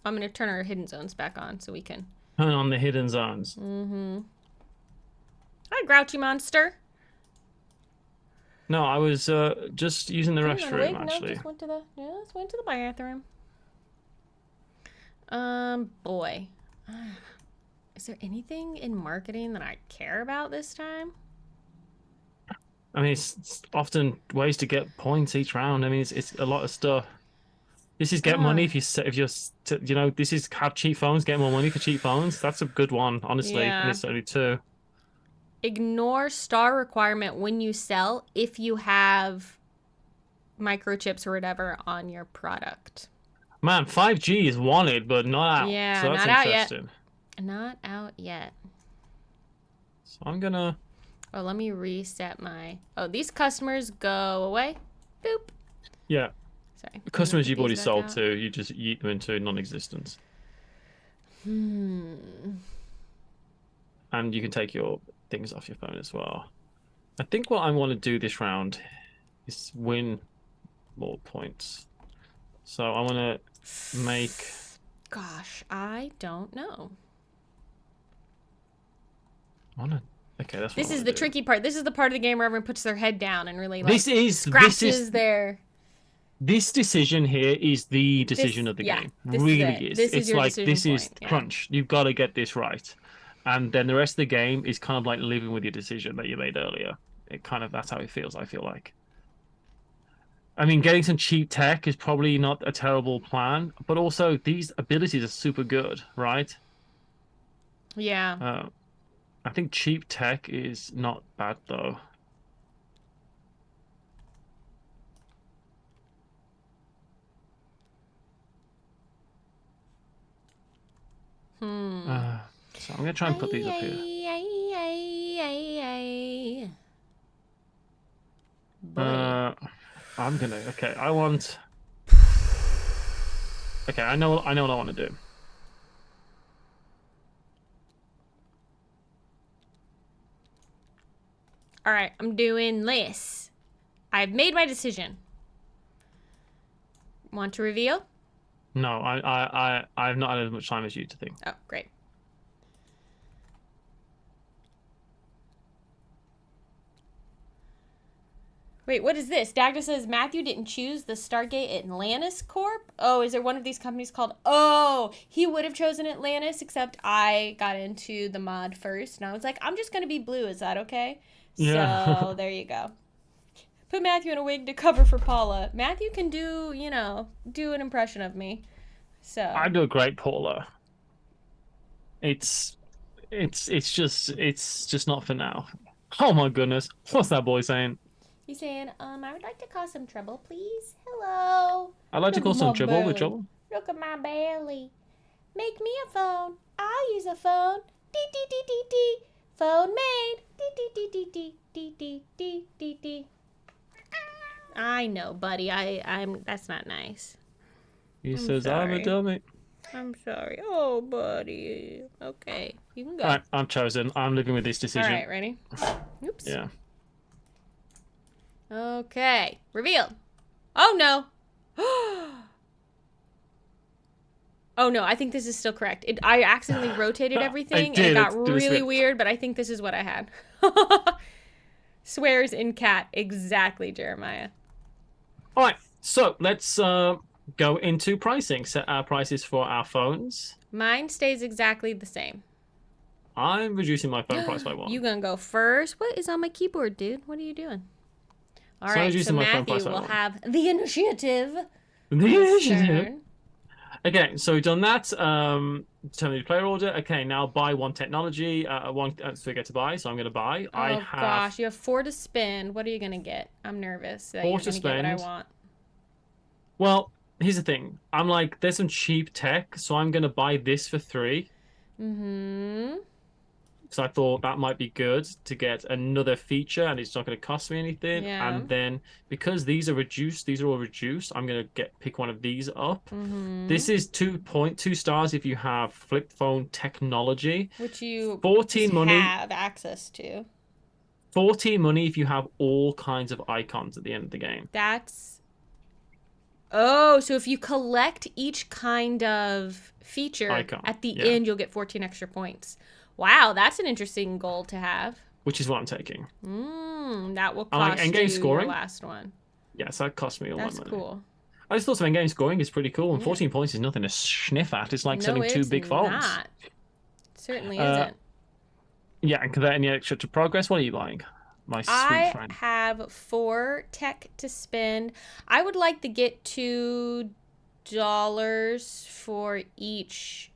I'm gonna turn our hidden zones back on so we can Turn on the hidden zones. Mm-hmm. Hi, Grouchy Monster. No, I was just using the restroom actually. No, just went to the bathroom. Boy. Is there anything in marketing that I care about this time? I mean, it's often ways to get points each round. I mean, it's a lot of stuff. This is get money if you're this is have cheap phones, get more money for cheap phones. That's a good one, honestly. Yeah. And it's only 2. Ignore star requirement when you sell if you have microchips or whatever on your product. Man, 5G is wanted, but not out. Yeah, so that's not interesting. out yet. Not out yet. So I'm gonna. Oh, let me reset my. Oh, these customers go away. Boop. Yeah. Sorry. The customers you've already sold to, you just yeet them into non-existence. Hmm. And you can take your things off your phone as well. I think what I want to do this round is win more points. So I want to make. Gosh, I don't know. Okay, that's. This is the tricky part. This is the part of the game where everyone puts their head down and really scratches their. This decision here is the decision of the game. Really is. This is your this is point. crunch. You've got to get this right, and then the rest of the game is kind of like living with your decision that you made earlier. That's how it feels. I feel like. I mean, getting some cheap tech is probably not a terrible plan, but also these abilities are super good, right? Yeah. I think cheap tech is not bad though. So I'm gonna try and put these up here. I'm gonna. Okay, I want. Okay, I know what I want to do. All right, I'm doing this. I've made my decision. Want to reveal? No, I've not had as much time as you to think. Oh, great. Wait, what is this? Dagda says Matthew didn't choose the Stargate Atlantis Corp. Oh, is there one of these companies called? Oh, he would have chosen Atlantis, except I got into the mod first, and I was like, I'm just gonna be blue. Is that okay? Yeah. So there you go. Put Matthew in a wig to cover for Paula. Matthew can do an impression of me. So I do a great Paula. It's just not for now. Oh my goodness, what's that boy saying? He's saying, I would like to cause some trouble, please. Hello. I'd like to cause some trouble with trouble. Look at my belly. Make me a phone. I'll use a phone. Dee dee dee dee dee. Phone made. Dee dee dee dee dee dee dee dee dee dee. I know, buddy. I'm. That's not nice. He says I'm a dummy. I'm sorry. Oh, buddy. Okay, you can go. All right, I'm chosen. I'm living with this decision. All right, ready? Oops. Yeah. Okay, revealed. Oh no. Oh no, I think this is still correct. I accidentally rotated everything and it got really weird, but I think this is what I had. Swears in cat. Exactly, Jeremiah. All right, so let's go into pricing. Set our prices for our phones. Mine stays exactly the same. I'm reducing my phone price by 1. You gonna go first? What is on my keyboard, dude? What are you doing? All right, so Matthew will have the initiative. The initiative. Okay, so we've done that. Determine the player order. Okay, now buy 1 technology. 1 figure to buy, so I'm going to buy. Oh gosh, you have 4 to spend. What are you going to get? I'm nervous that 4 you're to going to spend. get what I want. Well, here's the thing. I'm like, there's some cheap tech, so I'm going to buy this for 3. Mm-hmm. So I thought that might be good to get another feature, and it's not going to cost me anything. Yeah. And then because these are reduced, these are all reduced, I'm going to pick one of these up. Mm-hmm. This is 2.2 stars if you have flip phone technology, which you 14 money have access to. 14 money if you have all kinds of icons at the end of the game. That's... Oh, so if you collect each kind of feature Icon, at the yeah. end, you'll get 14 extra points. Wow, that's an interesting goal to have. Which is what I'm taking. That will cost you scoring. your last one. Yes, that cost me all my money. That's cool. I just thought some endgame scoring is pretty cool, and 14 points is nothing to sniff at. It's like selling two big phones. Not. It certainly isn't. Yeah, and convert any extra to progress. What are you buying? My sweet friend. I have 4 tech to spend. I would like to get $2 for each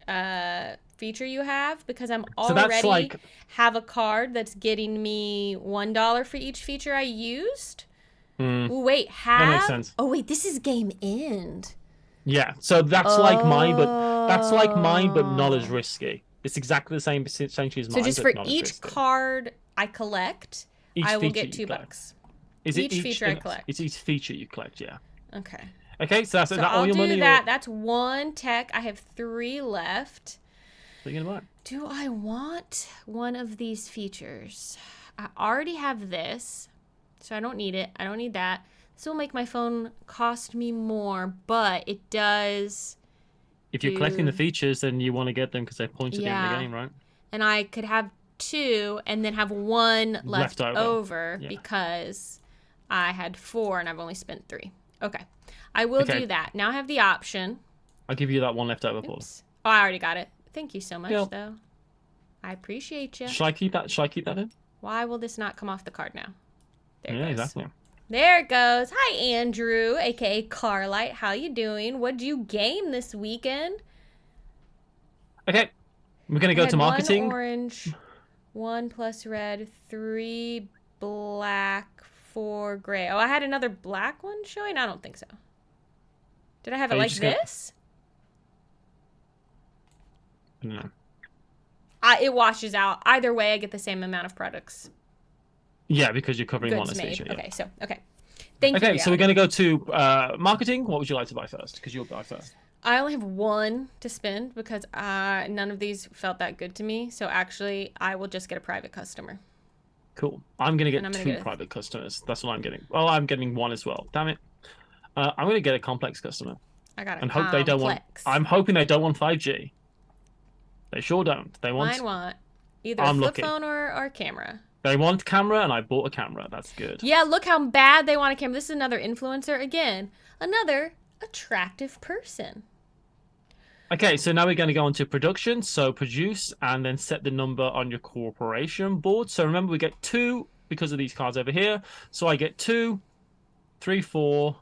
feature you have, because I'm already have a card that's getting me $1 for each feature I used. Ooh, wait, that makes sense. Oh wait, this is game end. Yeah, so that's like mine, but not as risky. It's exactly the same essentially as mine. So just for each card I collect, I will get $2. Is it each feature I collect? It's each feature you collect, yeah. Okay. Okay, so that's that I'll all your do money. That. That's 1 tech. I have 3 left. What are you gonna buy? Do I want one of these features? I already have this, so I don't need it. I don't need that. This will make my phone cost me more, but it does. If you're collecting the features, then you want to get them because they point at the end of the game, right? And I could have 2 and then have 1 left over because I had 4 and I've only spent 3. Okay. I will do that. Now I have the option. I'll give you that 1 left over, Paul. Oh, I already got it. Thank you so much, though. I appreciate you. Shall I keep that in? Why will this not come off the card now? There it goes. Exactly. There it goes. Hi, Andrew, a.k.a. Carlight. How you doing? What'd you game this weekend? Okay. We're going to go to marketing. 1 orange, 1 plus red, 3 black, 4 gray. Oh, I had another black one showing? I don't think so. Did I have it like this? No. It washes out. Either way, I get the same amount of products. Yeah, because you're covering one station. Okay, thank you. Okay, so we're going to go to marketing. What would you like to buy first? Because you'll buy first. I only have 1 to spend because none of these felt that good to me. So actually, I will just get a private customer. Cool. I'm going to get 2 private customers. That's what I'm getting. Well, I'm getting 1 as well. Damn it. I'm going to get a complex customer. I got it. And hope they don't want. I'm hoping they don't want 5G. They sure don't. They want. Mine want either a flip phone or camera. They want camera, and I bought a camera. That's good. Yeah, look how bad they want a camera. This is another influencer again. Another attractive person. Okay, so now we're going to go into production. So produce and then set the number on your corporation board. So remember, we get 2 because of these cards over here. So I get 2, 3, 4,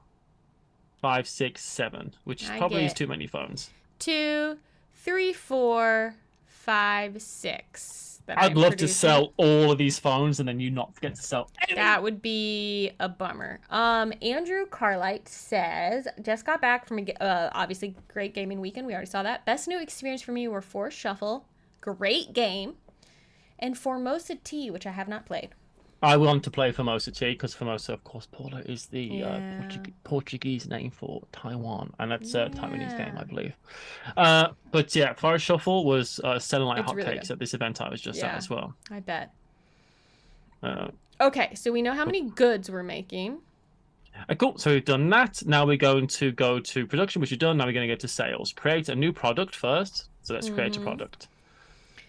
5, 6, 7, which probably is too many phones. 2, 3, 4, 5, 6. I'd love to sell all of these phones and then you not get to sell any. That would be a bummer. Andrew Carlight says, just got back from obviously great gaming weekend. We already saw that. Best new experience for me were Force Shuffle, great game, and Formosa T, which I have not played. I want to play Formosa T because Formosa, of course, Paula is the Portuguese name for Taiwan, and that's a Taiwanese game, I believe. But yeah, Forest Shuffle was selling like hotcakes at this event I was just at as well. I bet. Okay, so we know how many goods we're making. Cool. So we've done that. Now we're going to go to production, which we've done. Now we're going to go to sales. Create a new product first. So let's create a product.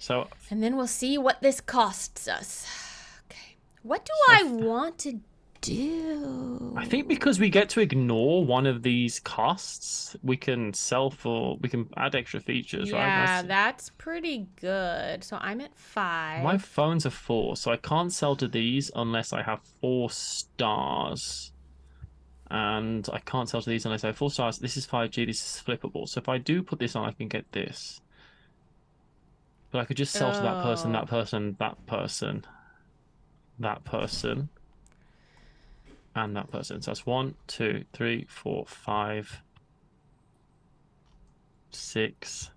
So. And then we'll see what this costs us. What do I want to do? I think because we get to ignore one of these costs, we can add extra features, right? Yeah, that's pretty good. So I'm at 5. My phones are 4, so I can't sell to these unless I have 4 stars. And I can't sell to these unless I have 4 stars. This is 5G, this is flippable. So if I do put this on, I can get this. But I could just sell to that person, that person, that person. That person and that person. So that's 1, 2, 3, 4, 5, 6,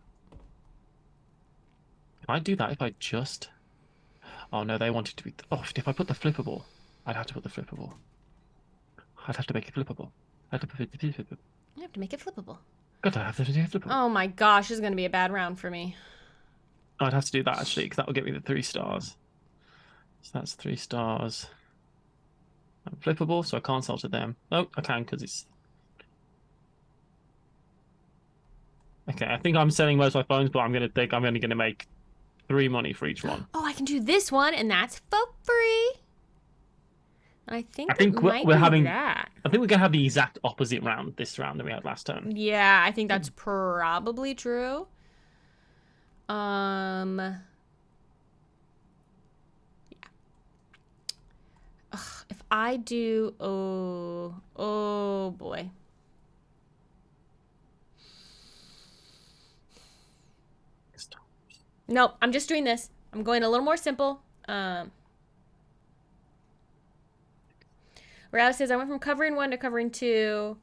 I do that if I just... Oh, no, they wanted to be... Oh, if I put the flippable, I'd have to put the flippable. I'd have to make it flippable. I'd have to put it flippable. You have to make it flippable. God, I have to do it flippable. Oh my gosh, this is going to be a bad round for me. I'd have to do that, actually, because that will get me the 3 stars. So that's 3 stars. I'm flippable, so I can't sell to them. No, I can, because it's... Okay, I think I'm selling most of my phones, but I'm only gonna make 3 money for each one. Oh, I can do this one, and that's for free. And I think we're having that. I think we're gonna have the exact opposite round this round that we had last time. Yeah, I think that's probably true. Yeah. Ugh, if I do, oh boy. Nope, I'm just doing this. I'm going a little more simple. Reality says I went from covering 1 to covering 2.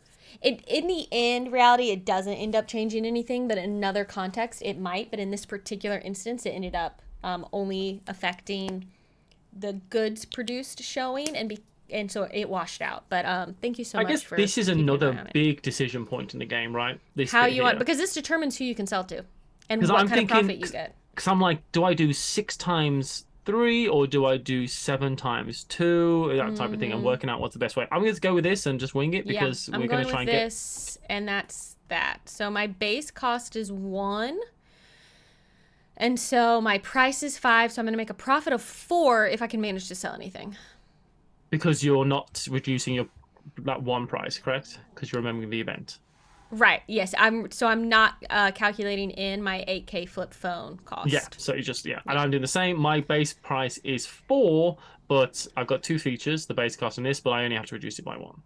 In the end, reality, it doesn't end up changing anything, but in another context, it might. But in this particular instance, it ended up only affecting the goods produced showing, and so it washed out. But thank you so much for... I guess this is another big decision point in the game, right? How you want, because this determines who you can sell to and what kind of profit you get. Because I'm like, do I do 6 times 3 or do I do 7 times 2? That type of thing. I'm working out what's the best way. I'm going to go with this and just wing it because we're going to try and get this, and that's that. So my base cost is 1, and so my price is 5. So I'm going to make a profit of 4 if I can manage to sell anything. Because you're not reducing that 1 price, correct? Because you're remembering the event. Right. Yes. I'm not calculating in my 8K flip phone cost. Yeah. So you just and I'm doing the same. My base price is 4, but I've got 2 features, the base cost and this, but I only have to reduce it by 1.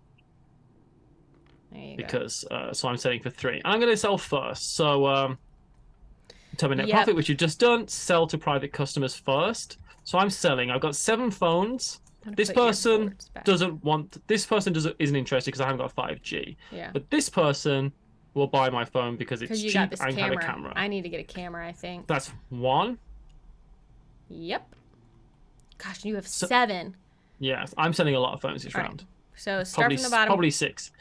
There you because so I'm selling for 3. And I'm going to sell first. So terminate profit, which you've just done. Sell to private customers first. So I'm selling. I've got 7 phones. This person isn't interested because I haven't got 5G. Yeah. But this person will buy my phone because it's cheap and have a camera. I need to get a camera, I think. That's 1. Yep. Gosh, you have 7. Yeah, I'm selling a lot of phones this round. So start from the bottom. Probably 6.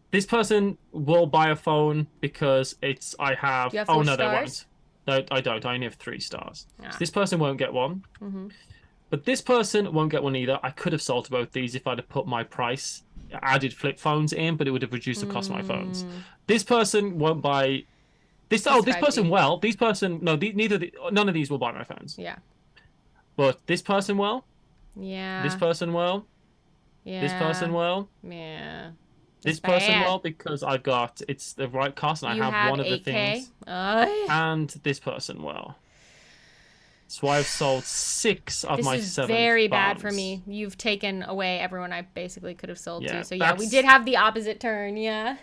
This person will buy a phone because I have. Do you have 4 stars? They won't. No, I don't. I only have 3 stars. Ah. So this person won't get one. But this person won't get one either. I could have sold to both these if I'd have put my price, added flip phones in, but it would have reduced the cost of my phones. This person won't buy. This person will. These person no. None of these will buy my phones. Yeah. But this person will. Yeah. This person will. Yeah. This person will. Yeah. This person will because it's the right cost and I have one of the 8K? things. And this person will. So I've sold 6 of my 7 This is very bad phones. for me. You've taken away everyone I basically could have sold to. So we did have the opposite turn, We have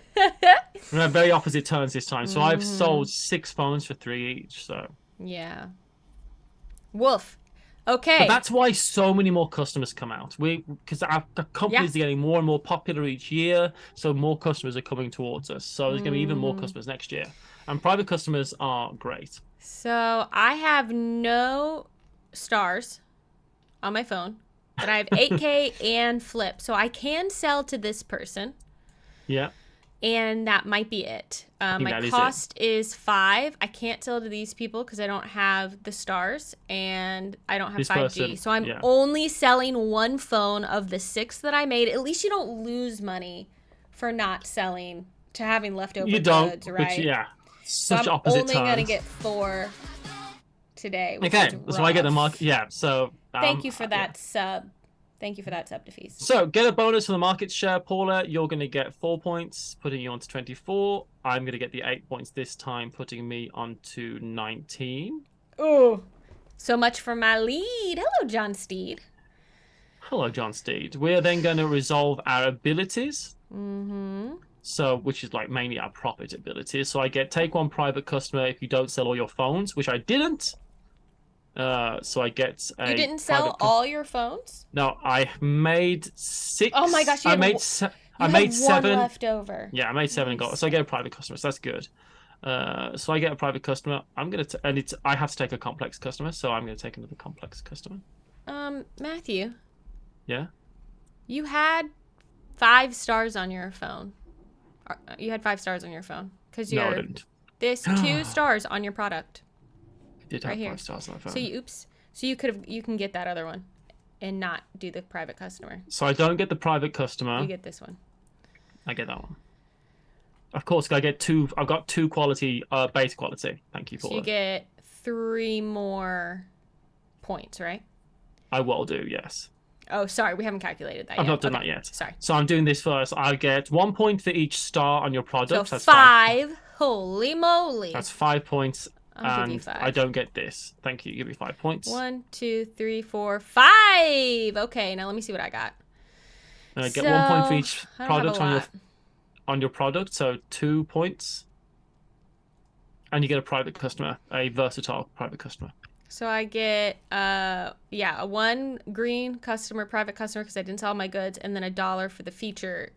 very opposite turns this time. So I've sold 6 phones for 3 each, so. Yeah. Woof. Okay. But that's why so many more customers come out. Because the companies are getting more and more popular each year, so more customers are coming towards us. So there's going to be even more customers next year. And private customers are great. So I have no stars on my phone, but I have 8K and flip. So I can sell to this person. Yeah. And that might be it. My cost is 5. I can't sell to these people because I don't have the stars and I don't have 5G. So I'm only selling 1 phone of the 6 that I made. At least you don't lose money for not selling to having leftover goods, right? Such so I'm opposite only going to get 4 today. Okay, that's why I get the market. Yeah, so thank you for that sub. Thank you for that sub to Feast. So get a bonus for the market share, Paula. You're going to get 4 points, putting you on to 24. I'm going to get the 8 points this time, putting me on to 19. Oh, so much for my lead. Hello, John Steed. Hello, John Steed. We're then going to resolve our abilities. So, which is like mainly our profit abilities. So I get take 1 private customer if you don't sell all your phones, which I didn't. So I get a. You didn't sell all your phones? No, I made 6. Oh my gosh! I made 7 left over. Yeah, I made 7 and got. So I get a private customer. So that's good. So I get a private customer. I have to take a complex customer, so I'm gonna take another complex customer. Matthew. Yeah. You had 5 stars on your phone. You had 5 stars on your phone because No, I you're didn't. this 2 stars on your product. I did have 5 stars on my phone. So you can get that other one, and not do the private customer. So I don't get the private customer. You get this one. I get that one. Of course, I get 2. I've got 2 quality, base quality. Thank you, Paula. So you get 3 more points, right? I will do, yes. Oh, sorry, we haven't calculated that yet. I've not done that yet. Sorry. So I'm doing this first. I get 1 point for each star on your product. So that's 5. Holy moly. That's 5 points. I'll give you 5. I don't get this. Thank you. Give me 5 points. 1, 2, 3, 4, 5. Okay, now let me see what I got. I get 1 point for each product on your product, so 2 points. And you get a private customer, a versatile private customer. So I get a 1 green customer, private customer, because I didn't sell my goods, and then $1 for the feature.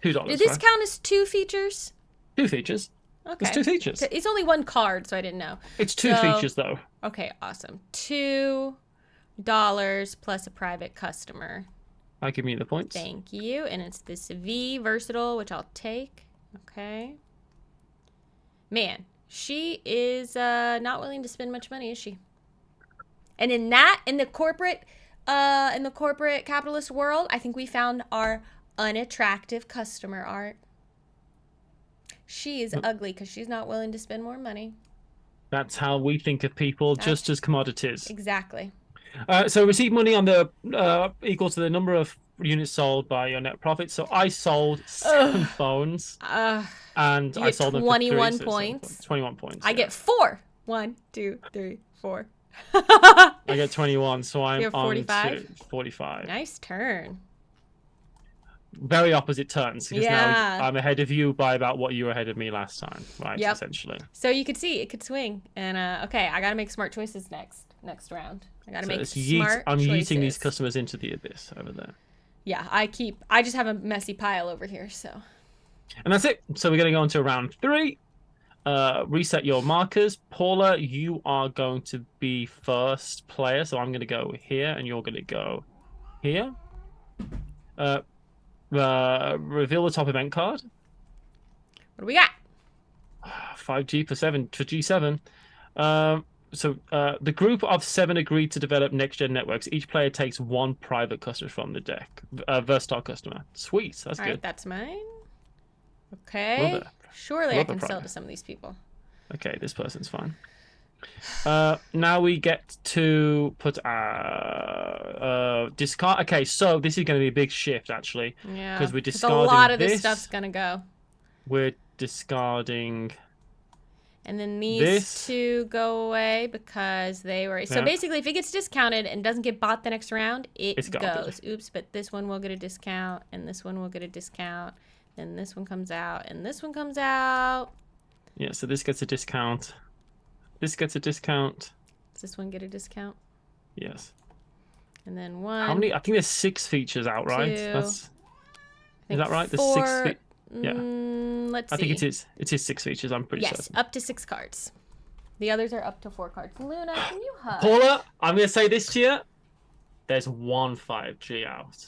$2. Did this count as 2 features? 2 features. Okay. It's 2 features. It's only 1 card, so I didn't know. It's 2 features, though. Okay, awesome. $2 plus a private customer. I'll give you the points. Thank you. And it's this V versatile, which I'll take. Okay. Man, she is not willing to spend much money, is she? And in the corporate capitalist world, I think we found our unattractive customer art. She is ugly because she's not willing to spend more money. That's how we think of people, just as commodities. Exactly. So receive money on the equal to the number of units sold by your net profit. So I sold 7 phones, and I sold them for 21 points. 21 points. I get 4. 1, 2, 3, 4. I get 21, so I'm You're on 45? to 45. Nice turn. Very opposite turns, because Yeah. now I'm ahead of you by about what you were ahead of me last time, right? Yep. Essentially. So you could see it could swing, and okay, I gotta make smart choices next round. I gotta make smart I'm choices. yeeting these customers into the abyss over there. Yeah, I just have a messy pile over here, so. And that's it. So we're gonna go into round 3. Reset your markers. Paula, you are going to be first player, so I'm gonna go here, and you're gonna go here. Reveal the top event card. What do we got? 5G for G7. So the group of 7 agreed to develop next-gen networks. Each player takes 1 private customer from the deck. Versatile customer. Sweet. That's good. All right, that's mine. Okay. Surely I can sell to some of these people. Okay, this person's fine. Now we get to put discard. Okay, so this is going to be a big shift, actually. Yeah. Because we're discarding a lot of this stuff's going to go. We're discarding... And then these 2 go away because they were... So basically, if it gets discounted and doesn't get bought the next round, it goes. Oops, but this one will get a discount, and this one will get a discount, and this one comes out, and this one comes out. Yeah, so this gets a discount. This gets a discount. Does this one get a discount? Yes. And then 1. How many? I think there's 6 features out, right? 2, is that right? There's 6 Yeah. Let's see. I think it is. It is 6 features. I'm pretty certain. Yes, up to 6 cards. The others are up to 4 cards. Luna, can you hug? Paula, I'm gonna say this to you. There's 1 5G out.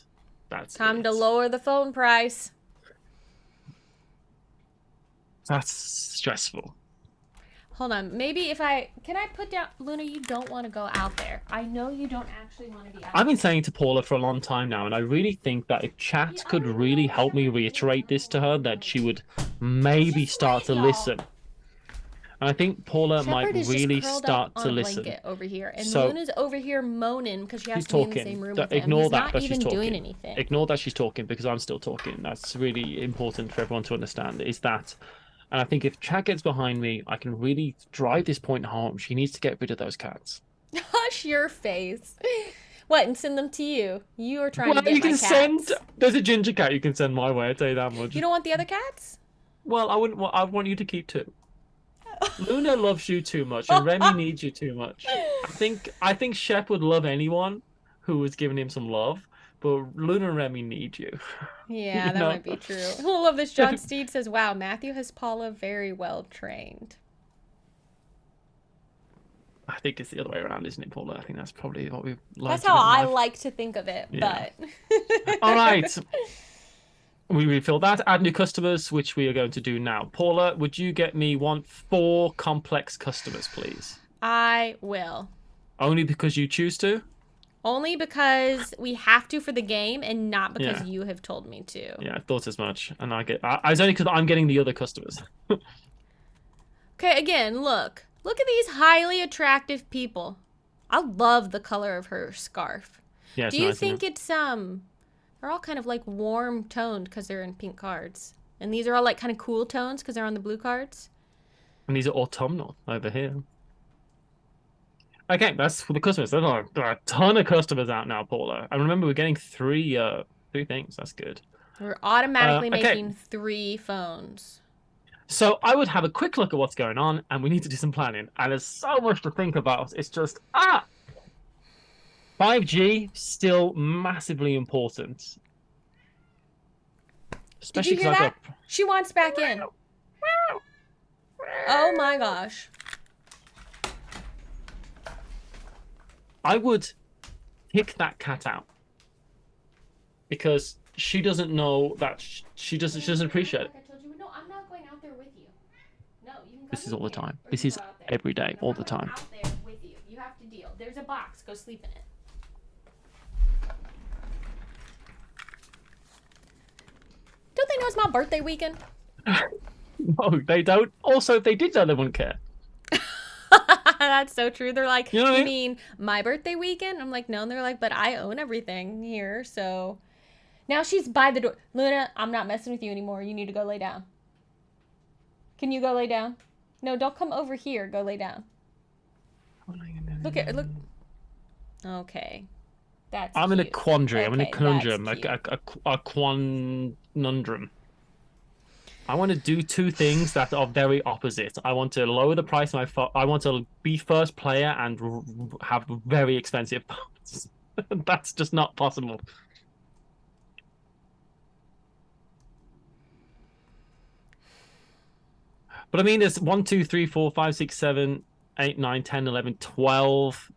That's time to lower the phone price. That's stressful. Hold on. Maybe can I put down... Luna, you don't want to go out there. I know you don't actually want to be out I've been saying to Paula for a long time now, and I really think that if chat could really help me reiterate this to her, that she would maybe start to listen. And I think Paula might really start to listen. Over here, and Luna's over here moaning because she has to be in the same room with him. Ignore that, but she's talking. Doing anything. Ignore that she's talking because I'm still talking. That's really important for everyone to understand. Is that... And I think if chat gets behind me, I can really drive this point home. She needs to get rid of those cats. Hush your face. What, and send them to you? You are trying to get you can send... There's a ginger cat you can send my way, I'll tell you that much. You don't want the other cats? Well, I wouldn't. I want you to keep 2. Luna loves you too much, and Remy needs you too much. I think Shep would love anyone who was giving him some love, but Luna and Remy need you. Yeah, You that know? might be true. I love this. John Steed says, wow, Matthew has Paula very well trained. I think it's the other way around, isn't it, Paula? I think that's probably what we've learned. That's how I like to think of it, yeah. but... All right. We refill that. Add new customers, which we are going to do now. Paula, would you get me 4 complex customers, please? I will. Only because you choose to? Only because we have to for the game and not because you have told me to. Yeah, I thought as much. And it's only because I'm getting the other customers. Okay, again, look. Look at these highly attractive people. I love the color of her scarf. Yeah, Do you think it's, they're all kind of like warm toned because they're in pink cards. And these are all like kind of cool tones because they're on the blue cards. And these are autumnal over here. Okay, that's for the customers. There are a ton of customers out now, Paula. And remember, we're getting 3 things. That's good. We're automatically making 3 phones. So I would have a quick look at what's going on, and we need to do some planning. And there's so much to think about. It's just 5G still massively important. Especially. Did you hear that? She wants back in. Oh my gosh. I would kick that cat out because she doesn't know that she doesn't appreciate it. I told you, no, I'm not going out there with you. No, you can. This is all the time. This is every day, all the time. Out there with you. You have to deal. There's a box. Go sleep in it. Don't they know it's my birthday weekend? No, they don't. Also, if they did know, they wouldn't care. That's so true. They're like, you know you mean my birthday weekend? I'm like, no. And they're like, but I own everything here. So now she's by the door. Luna, I'm not messing with you anymore. You need to go lay down. Can you go lay down? No, don't come over here. Go lay down. Look. Okay. I'm in a quandary. Okay, I'm in a conundrum. A quandrum. I want to do 2 things that are very opposite. I want to lower the price of my phone. I want to be first player and have very expensive phones. That's just not possible. But I mean, there's 1, 2, 3, 4, 5, 6, 7, 8, 9, 10, 11, 12.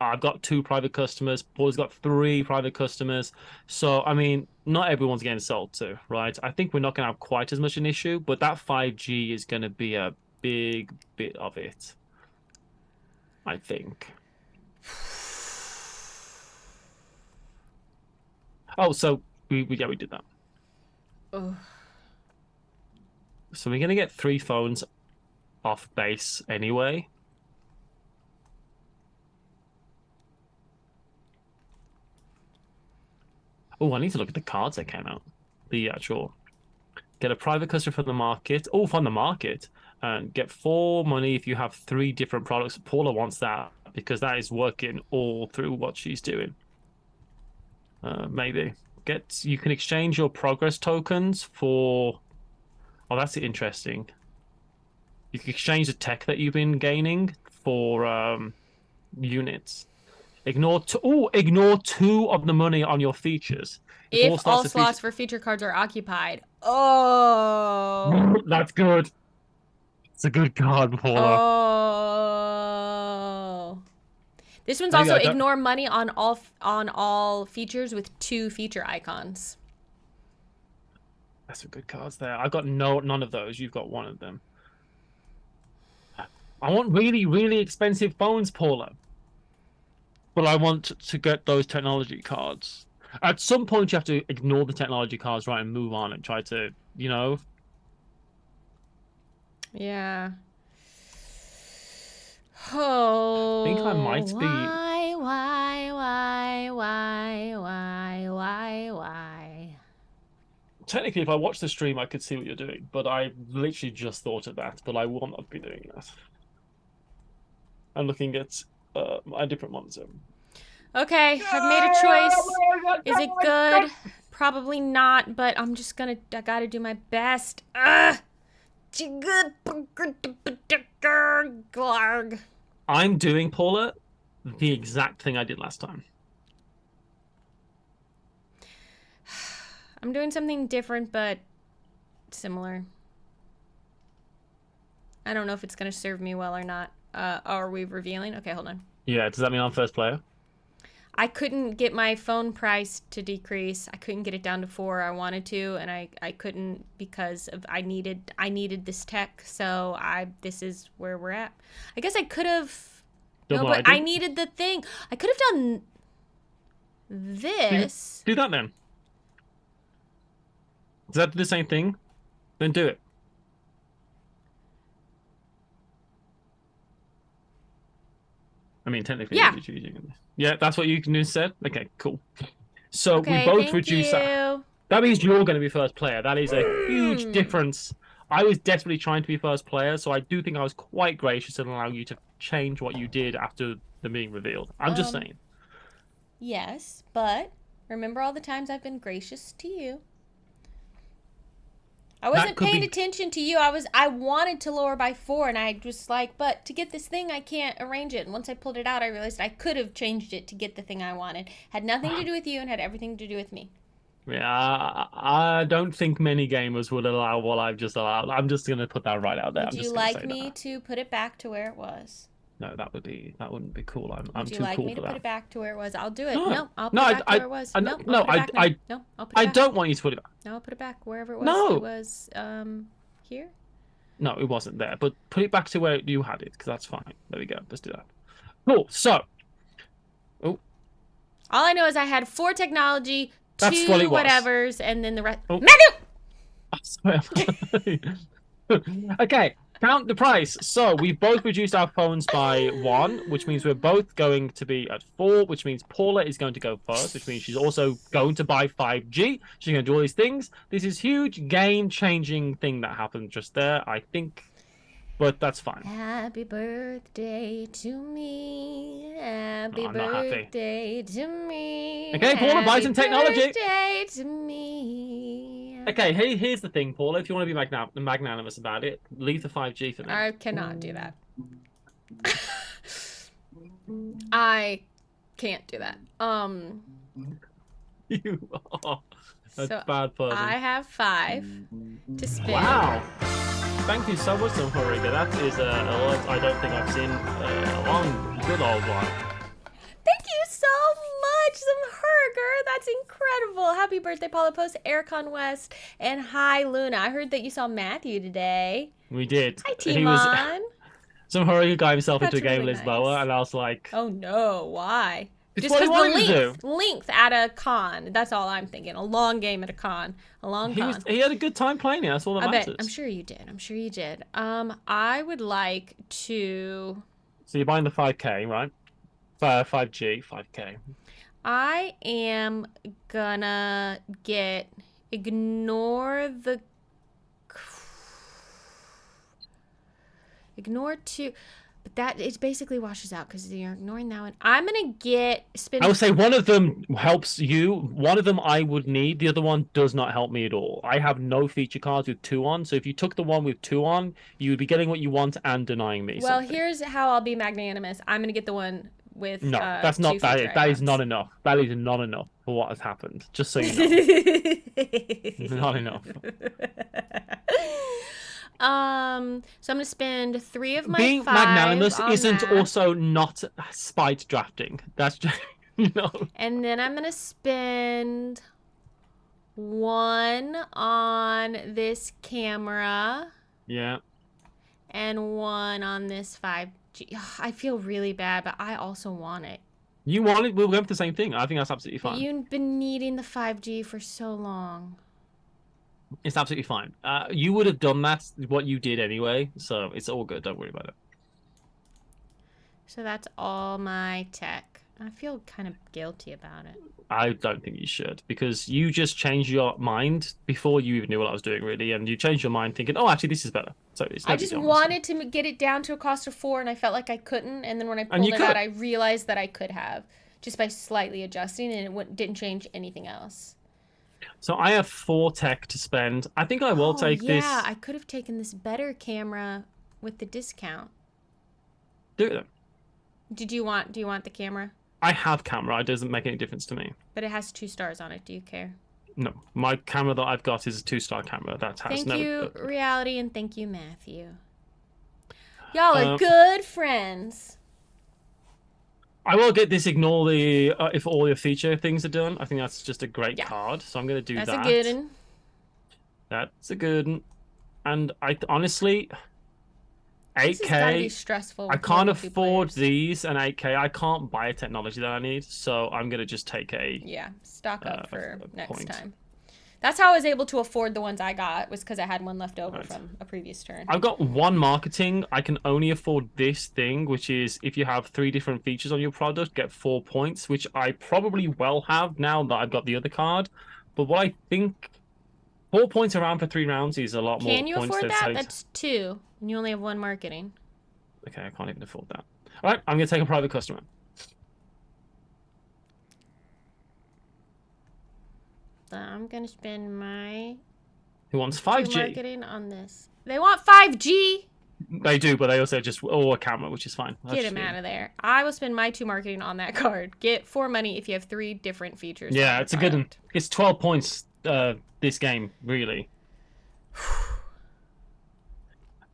I've got 2 private customers. Paul's got 3 private customers. So, I mean, not everyone's getting sold to, right? I think we're not going to have quite as much an issue, but that 5G is going to be a big bit of it, I think. Oh, so we did that. Ugh. So we're going to get 3 phones off base anyway. Oh, I need to look at the cards that came out. The actual... Get a private customer from the market. Oh, from the market. And get 4 money if you have 3 different products. Paula wants that because that is working all through what she's doing. Maybe. You can exchange your progress tokens for... Oh, that's interesting. You can exchange the tech that you've been gaining for units. Ignore 2 of the money on your features. If all slots for feature cards are occupied. Oh. That's good. It's a good card, Paula. Oh. This one's also ignore money on all features with 2 feature icons. That's some good cards there. I got none of those. You've got 1 of them. I want really, really expensive phones, Paula. But I want to get those technology cards. At some point, you have to ignore the technology cards, right, and move on and try to, you know. Yeah. Oh. I think I might be. Why? Technically, if I watch the stream, I could see what you're doing. But I literally just thought of that. But I will not be doing that. I'm looking at a different monitor. Okay, I've made a choice. Is it good? Probably not, but I gotta do my best. I'm doing, Paula, the exact thing I did last time. I'm doing something different, but similar. I don't know if it's going to serve me well or not. Are we revealing? Okay, hold on. Yeah, does that mean I'm first player? I couldn't get my phone price to decrease. I couldn't get it down to 4. I wanted to, and I couldn't because of I needed this tech. So this is where we're at. I guess I could have. No, but I needed the thing. I could have done this. Do that then. Does that do the same thing? Then do it. I mean, technically, yeah. Yeah, that's what you can do instead? Okay, cool. So we both reduce that. That means you're going to be first player. That is a huge difference. I was desperately trying to be first player, so I do think I was quite gracious in allowing you to change what you did after the being revealed. I'm just saying. Yes, but remember all the times I've been gracious to you. I wasn't paying attention to you. I wanted to lower by 4, and I was like, but to get this thing, I can't arrange it. And once I pulled it out, I realized I could have changed it to get the thing I wanted. Had nothing to do with you and had everything to do with me. Yeah, I don't think many gamers would allow what I've just allowed. I'm just going to put that right out there. Would you like me to put it back to where it was? No, that wouldn't be cool. I'm too cool for that. Would you like me to put it back to where it was? I'll do it. No, I'll put it back to where it was. No, I'll put it back. No, I'll put it back. I don't want you to put it back. No, I'll put it back wherever it was. No. It was here? No, it wasn't there. But put it back to where you had it, because that's fine. There we go. Let's do that. Cool. So. Oh. All I know is I had 4 technology, 2 whatevers, and then the rest. Oh. Matthew! Oh, sorry. Okay. Count the price. So we've both reduced our phones by 1, which means we're both going to be at 4, which means Paula is going to go first, which means she's also going to buy 5G. She's going to do all these things. This is huge game-changing thing that happened just there, I think. But that's fine. Happy birthday to me. Happy birthday to me. Okay, Paula, buy some technology. Happy birthday to me. Okay, here's the thing, Paula. If you want to be magnanimous about it, leave the 5G for me. I cannot do that. I can't do that. You are a bad person. I have 5 to spend. Wow. Thank you so much, Samhuriga. That is a lot I don't think I've seen a long, good old while. Thank you so much, Samhuriga. That's incredible. Happy birthday, Paula Post, Aircon West, and hi, Luna. I heard that you saw Matthew today. We did. Hi, Timon. Samhuriga got himself into a game with Lisboa, and I was like... Oh, no. Why? Just because the length at a con. That's all I'm thinking. A long game at a con. A long con. He had a good time playing it. That's all that matters. I'm sure you did. I would like to... So you're buying the 5K, right? 5G, 5K. I am gonna ignore 2... But that it basically washes out because you're ignoring that one. I'm gonna spend. I would say one of them helps you. One of them I would need. The other one does not help me at all. I have no feature cards with 2 on. So if you took the one with 2 on, you would be getting what you want and denying me. Well, here's how I'll be magnanimous. I'm gonna get the one with. No, that's not that. That is not enough. That is not enough for what has happened. Just so you know, not enough. So I'm gonna spend 3 of my being 5 magnanimous on isn't that. Also not spite drafting. That's just And then I'm gonna spend 1 on this camera. Yeah. And 1 on this 5G. Ugh, I feel really bad, but I also want it. You want it? We'll go for the same thing. I think that's absolutely fine. But you've been needing the 5G for so long. It's absolutely fine. You would have done that, what you did anyway, so it's all good. Don't worry about it. So that's all my tech. I feel kind of guilty about it. I don't think you should, because you just changed your mind before you even knew what I was doing, really, and you changed your mind thinking, oh, actually, this is better. So it's I just wanted to get it down to a cost of 4, and I felt like I couldn't, and then when I pulled it out, I realized that I could have, just by slightly adjusting, and it didn't change anything else. So I have 4 tech to spend. I think I will take this. Yeah, I could have taken this better camera with the discount. Do it then. Do you want the camera? I have camera. It doesn't make any difference to me. But it has 2 stars on it. Do you care? No, my camera that I've got is a 2-star camera. That has Thank no. you, Reality, and thank you, Matthew. Y'all are good friends. I will get this. Ignore the if all your feature things are done. I think that's just a great card, so I'm gonna do that. That's a good one. That's a good one. And I honestly, 8K. This has gotta be stressful. I can't afford these and 8K. I can't buy a technology that I need, so I'm gonna just take a stock up for next time. That's how I was able to afford the ones I got, was because I had one left over from a previous turn. I've got one marketing. I can only afford this thing, which is if you have 3 different features on your product, get 4 points, which I probably will have now that I've got the other card. But what I think, 4 points around for 3 rounds is a lot more points. Can you afford that? That's 2, and you only have 1 marketing. Okay, I can't even afford that. All right, I'm going to take a private customer. I'm gonna spend my. Who wants 5G? Marketing on this. They want 5G. They do, but they also just a camera, which is fine. Get him out of there. I will spend my 2 marketing on that card. Get 4 money if you have 3 different features. Yeah, it's a good one. It's 12 points. This game really.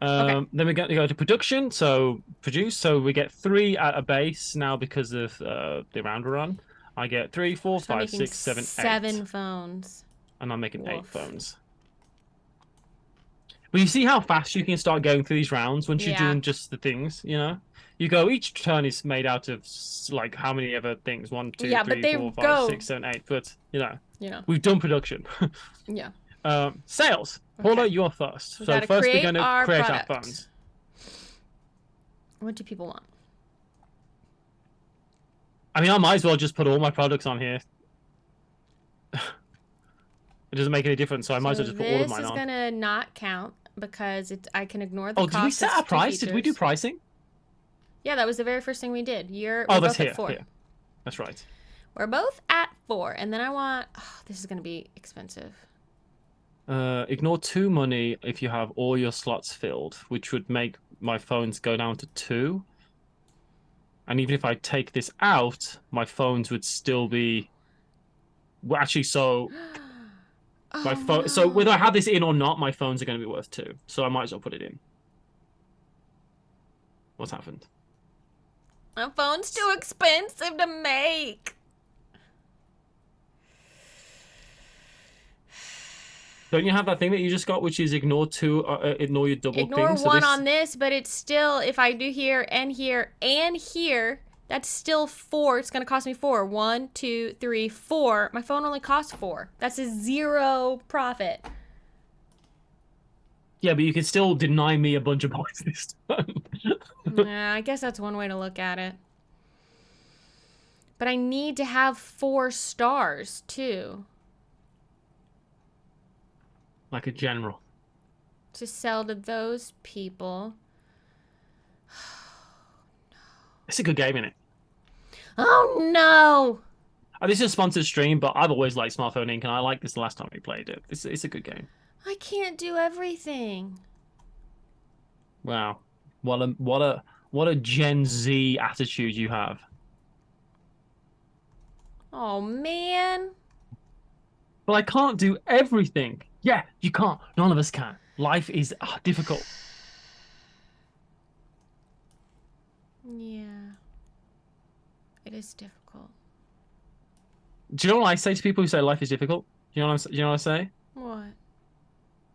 Okay. Then we go to production. So produce. So we get 3 at a base now because of the round run. I get 3, 4, 5, 6, 7, 8. 7 phones. And I'm making 8 phones. But you see how fast you can start going through these rounds once you're doing just the things, you know? You go, each turn is made out of, like, how many other things? 1, 2, 3, 4, 5, 6, 7, 8. But, you know, we've done production. Yeah. Sales. Paula, you're first. So first we're going to create our phones. What do people want? I mean, I might as well just put all my products on here. It doesn't make any difference, so I might as well just put all of mine on. This is gonna not count because I can ignore the cost. Did we set our price? Did we do pricing? Yeah, that was the very first thing we did. We're that's both here, at 4. Here. That's right. We're both at 4, and then I want. Oh, this is gonna be expensive. Ignore 2 money if you have all your slots filled, which would make my phones go down to 2. And even if I take this out, my phones would still be. Well, actually, so my phone. No. So whether I have this in or not, my phones are going to be worth 2. So I might as well put it in. What's happened? My phone's too expensive to make. Don't you have that thing that you just got, which is ignore 2, ignore your double ignore thing? Ignore 1 on this, but it's still, if I do here and here and here, that's still 4. It's going to cost me 4. 1, 2, 3, 4. My phone only costs 4. That's a 0 profit. Yeah, but you can still deny me a bunch of points this time. Yeah, I guess that's one way to look at it. But I need to have 4 stars, too. Like a general. To sell to those people. It's a good game, isn't it? Oh, no! This is a sponsored stream, but I've always liked Smartphone Inc. and I liked this the last time we played it. It's a good game. I can't do everything. Wow. What a Gen Z attitude you have. Oh, man. But I can't do everything. Yeah, you can't. None of us can. Life is difficult. Yeah. It is difficult. Do you know what I say to people who say life is difficult? Do you know what I say? What?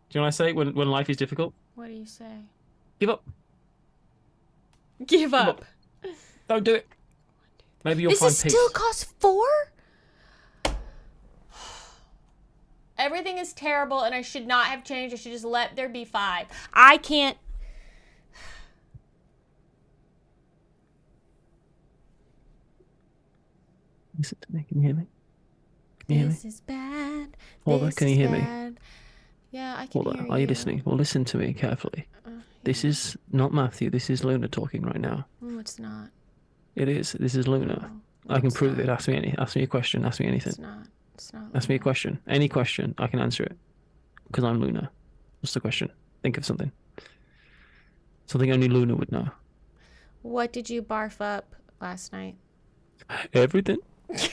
Do you know what I say when life is difficult? What do you say? Give up. Give up. Don't do it. Maybe you'll find peace. This still costs 4? Everything is terrible, and I should not have changed. I should just let there be 5. I can't. Listen to me. Can you hear me? Can you hear me? This is bad. Paula, can you hear me? Yeah, I can hear you. Are you listening? Well, listen to me carefully. This is not Matthew. This is Luna talking right now. No, it's not. It is. This is Luna. No, I can prove it. Ask me a question. Ask me anything. It's not. It's not. Ask me a question. Any question. I can answer it. Because I'm Luna. What's the question? Think of something. Something only Luna would know. What did you barf up last night? Everything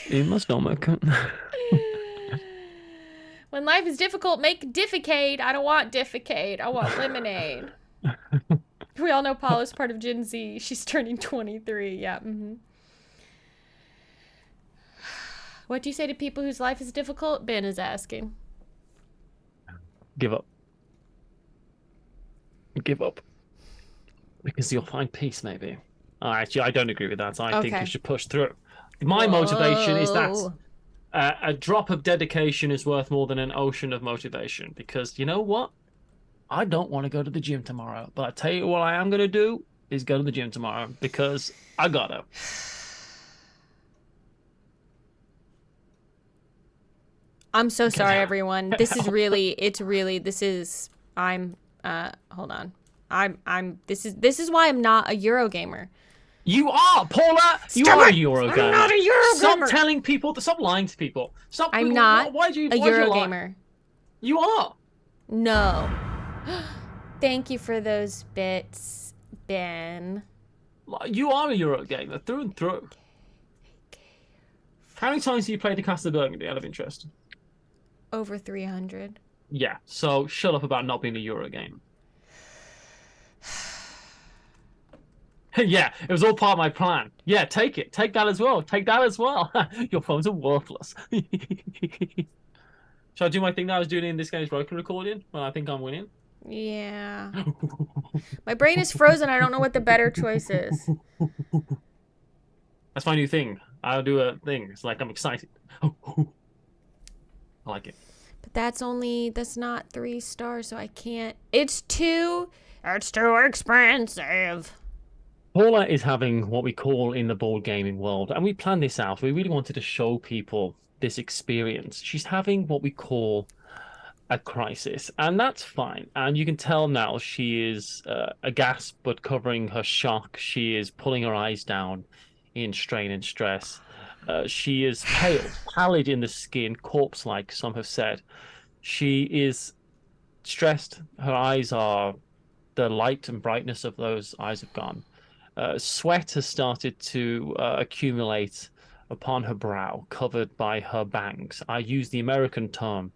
in my stomach. When life is difficult, make difficade. I don't want difficade. I want lemonade. We all know Paula's part of Gen Z. She's turning 23. Yeah. Mm-hmm. What do you say to people whose life is difficult? Ben is asking. Give up. Give up. Because you'll find peace, maybe. Actually, I don't agree with that. I think you should push through. My motivation is that a drop of dedication is worth more than an ocean of motivation. Because you know what? I don't want to go to the gym tomorrow. But I tell you what I am going to do is go to the gym tomorrow. Because I gotta. I'm so sorry, everyone. This is really, hold on. This is why I'm not a Eurogamer. You are, Paula. You are a Eurogamer. I'm not a Eurogamer. Stop telling people. Stop lying to people. Stop. I'm not why do you, a Eurogamer. You are. No. Thank you for those bits, Ben. You are a Eurogamer through and through. How many times have you played the Castle of Burgundy out of interest? Over 300. Yeah, so shut up about not being a Eurogame. Yeah, it was all part of my plan. Yeah, take it. Take that as well. Take that as well. Your phones are worthless. Shall I do my thing that I was doing in this game's broken recording when I think I'm winning? Yeah. My brain is frozen. I don't know what the better choice is. That's my new thing. I'll do a thing. It's like I'm excited. I like it. But that's not 3 stars, so I can't. It's too expensive. Paula is having what we call in the board gaming world, and we planned this out. We really wanted to show people this experience. She's having what we call a crisis, and that's fine. And you can tell now she is aghast, but covering her shock. She is pulling her eyes down in strain and stress. She is pale, pallid in the skin, corpse-like, some have said. She is stressed. Her eyes are, the light and brightness of those eyes have gone. Sweat has started to accumulate upon her brow, covered by her bangs. I use the American term,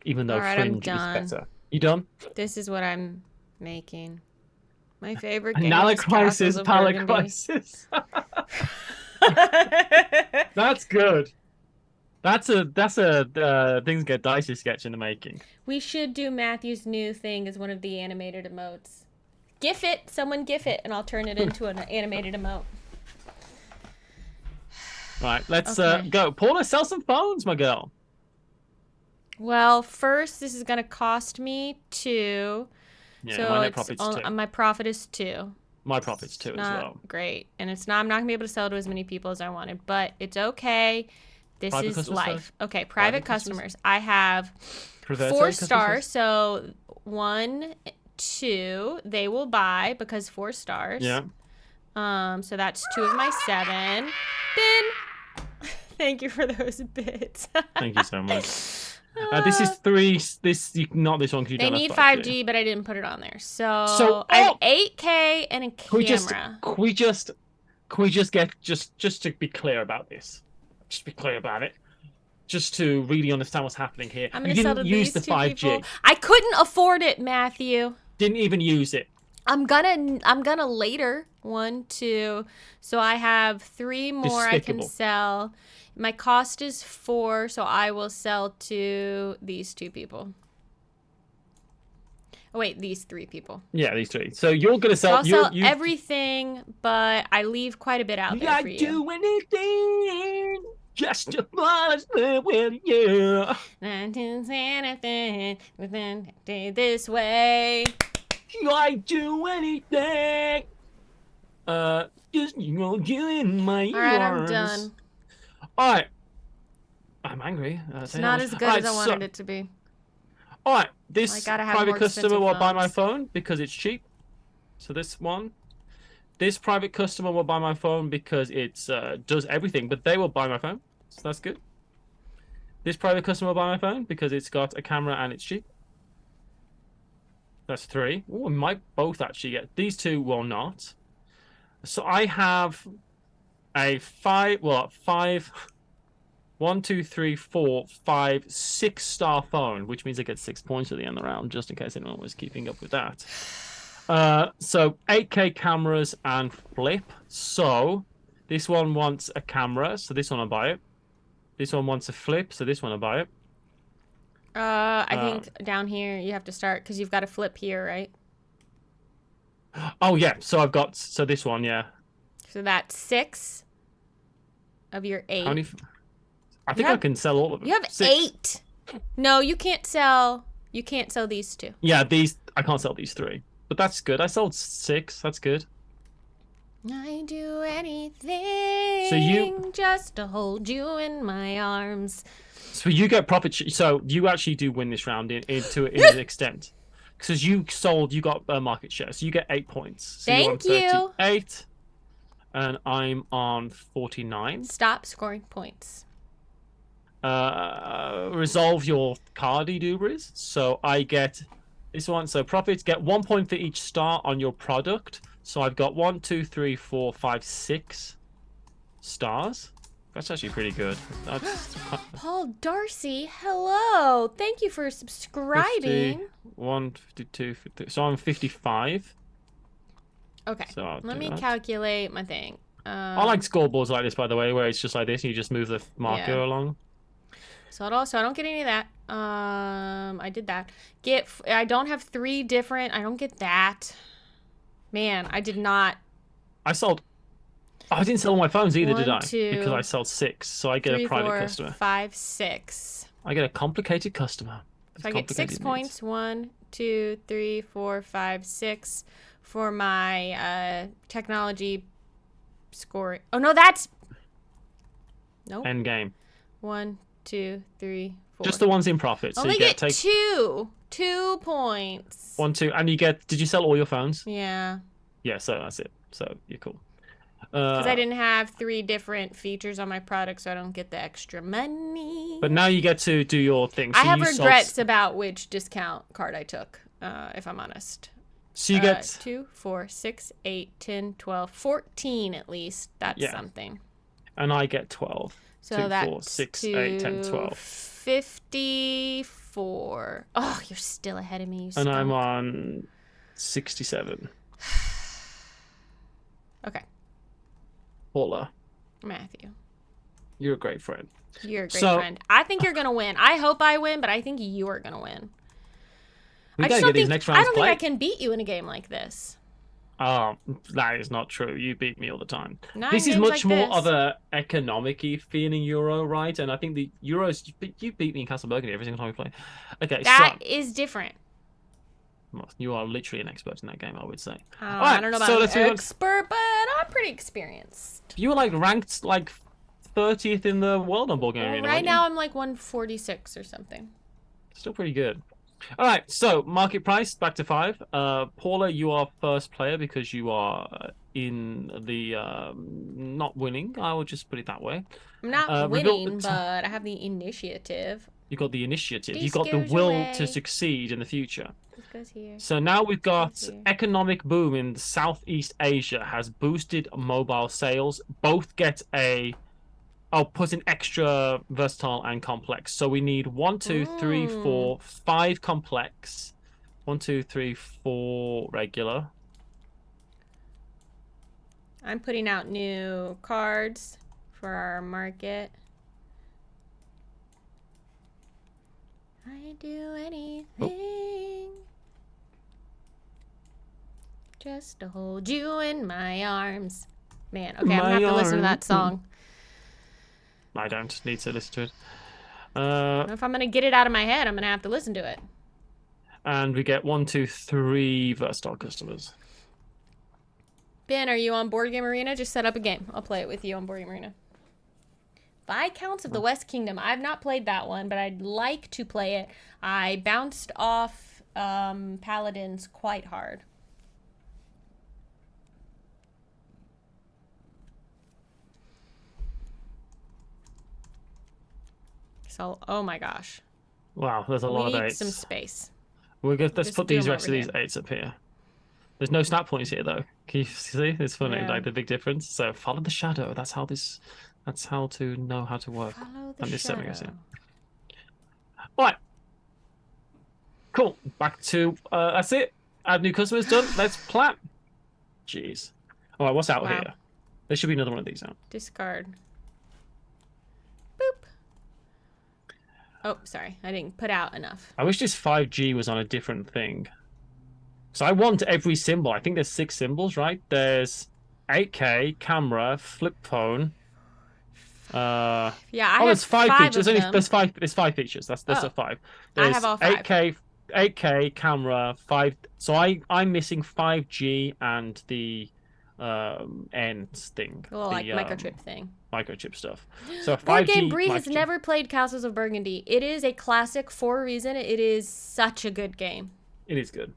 even though fringe is better. You done? This is what I'm making. My favorite game Another is crisis, Paula crisis. That's good. That's a things get dicey sketch in the making. We should do Matthew's new thing as one of the animated emotes. GIF it, someone GIF it, and I'll turn it into an animated emote. Right, let's go. Paula, sell some phones, my girl. Well, first, this is going to cost me 2. Yeah, so my profit's 2. My profit is 2. My profit's 2 as well. Great. And I'm not going to be able to sell to as many people as I wanted, but it's okay. This is life. Okay, private customers. I have 4 stars, so 1, 2, they will buy because 4 stars. Yeah. So that's 2 of my 7. Ben, thank you for those bits. Thank you so much. This is 3. Not this one because you don't have 5G. They need 5G, but I didn't put it on there. So I have 8K and a camera. Can we just get just to be clear about this? Just be clear about it. Just to really understand what's happening here. I'm gonna sell to use the 5G. People. I couldn't afford it, Matthew. Didn't even use it. I'm gonna later. 1, 2. So I have 3 more I can sell. My cost is 4, so I will sell to these 2 people. Oh wait, these 3 people. Yeah, these 3. So you're gonna sell. So I'll sell everything, but I leave quite a bit out there for you. I do anything just to buzz with you. I didn't say anything within this way. I do anything. Just you in my ears. All right, I'm done. All right. I'm angry. It's not as good as I wanted it to be. All right. This private customer will buy my phone because it's cheap. So this one. This private customer will buy my phone because it does everything, but they will buy my phone. So that's good. This private customer will buy my phone because it's got a camera and it's cheap. That's 3. Oh, we might both actually get. These 2 will not. So I have a 5. What 1, 2, 3, 4, 5, 6-star phone, which means I get 6 points at the end of the round, just in case anyone was keeping up with that. So 8K cameras and flip. So this one wants a camera, so this one I'll buy it. This one wants a flip, so this one I'll buy it. I think down here you have to start because you've got a flip here, right? Oh yeah, so I've got this one, yeah. So that's 6 of your 8. How many? I think I can sell all of them. You have 6. 8. No, you can't sell. You can't sell these 2. Yeah, I can't sell these 3, but that's good. I sold 6. That's good. I do anything just to hold you in my arms. So you get profit. So you actually do win this round to an extent, because you got a market share. So you get 8 points. So Thank you're on 38, and I'm on 49. Stop scoring points. Resolve your cardi dubris. So I get this one. So profits get 1 point for each star on your product. So I've got 1, 2, 3, 4, 5, 6 stars. That's actually pretty good. Paul Darcy, hello. Thank you for subscribing. 51, 52, 53. So I'm 55. Okay. So let me calculate my thing. I like scoreboards like this, by the way, where it's just like this and you just move the marker along. So I don't get any of that. I did that. I don't have 3 different. I don't get that. Man, I did not. I didn't sell all my phones either, 1, did I? 2, because I sold 6, so I get 3, a private 4, customer. 5, 6. I get a complicated customer. So I get 6 points. 1, 2, 3, 4, 5, 6 for my technology score. Oh no, that's End game. 1, 2, 3, 4. Just the ones in profit. So Only you get 2 points. 1, 2, and you get. Did you sell all your phones? Yeah. Yeah, so that's it. So you're cool. Because I didn't have 3 different features on my product, so I don't get the extra money. But now you get to do your thing. So I have regrets about which discount card I took, if I'm honest. So you get 2, 4, 6, 8, 10, 12, 14 at least. That's something. And I get 12. So 2, that's 4, 6, 8, 10, 12. 54. Oh, you're still ahead of me. And I'm on 67. Okay. Paula. Matthew. You're a great friend. You're a great friend. I think you're going to win. I hope I win, but I think you are going to win. I don't think I can beat you in a game like this. Oh, that is not true. You beat me all the time. This is much more of a economic-y feeling Euro, right? And I think the Euros, you beat me in Castle Burgundy every single time we play. Okay, that is different. Well, you are literally an expert in that game, I would say. I don't know about an expert, but I'm pretty experienced. You were ranked 30th in the world on Board Game Arena. Right now I'm 146 or something. Still pretty good. All right, so market price back to 5. Paula, you are first player because you are in the not winning. I will just put it that way. I'm not winning, but I have the initiative. You got the initiative. You got the will to succeed in the future. This goes here. So now we've got economic boom in Southeast Asia has boosted mobile sales. Both get I'll put in extra versatile and complex. So we need 1, 2, 3, 4, 5 complex. 1, 2, 3, 4 regular. I'm putting out new cards for our market. I do anything just to hold you in my arms. Man, okay, I'm gonna have to listen to that song. I don't need to listen to it. If I'm gonna get it out of my head, I'm gonna have to listen to it. And we get 1, 2, 3 versatile customers. Ben, are you on Board Game Arena? Just set up a game. I'll play it with you on Board Game Arena. Viscounts of the West Kingdom. I've not played that one, but I'd like to play it. I bounced off Paladins quite hard. So, oh my gosh. Wow, there's a lot of 8s. We need some space. Let's put the rest of these 8s up here. There's no snap points here, though. Can you see? It's funny, the big difference. So follow the shadow. That's how this That's how to know how to work. Follow the I'm just shadow. All right. Cool. Back to that's it. Add new customers done. Let's plan. Jeez. All right. What's out here? There should be another one of these out. Discard. Boop. Oh, sorry. I didn't put out enough. I wish this 5G was on a different thing. So I want every symbol. I think there's 6 symbols, right? There's 8K, camera, flip phone. Yeah, I have 5 features. There's 5 features. That's a 5. There's I have all 5. 8K, camera, 5. So I'm missing 5G and the ends thing. The little microchip thing. Microchip stuff. So 5G. Board Game Bree has never played Castles of Burgundy. It is a classic for a reason. It is such a good game. It is good.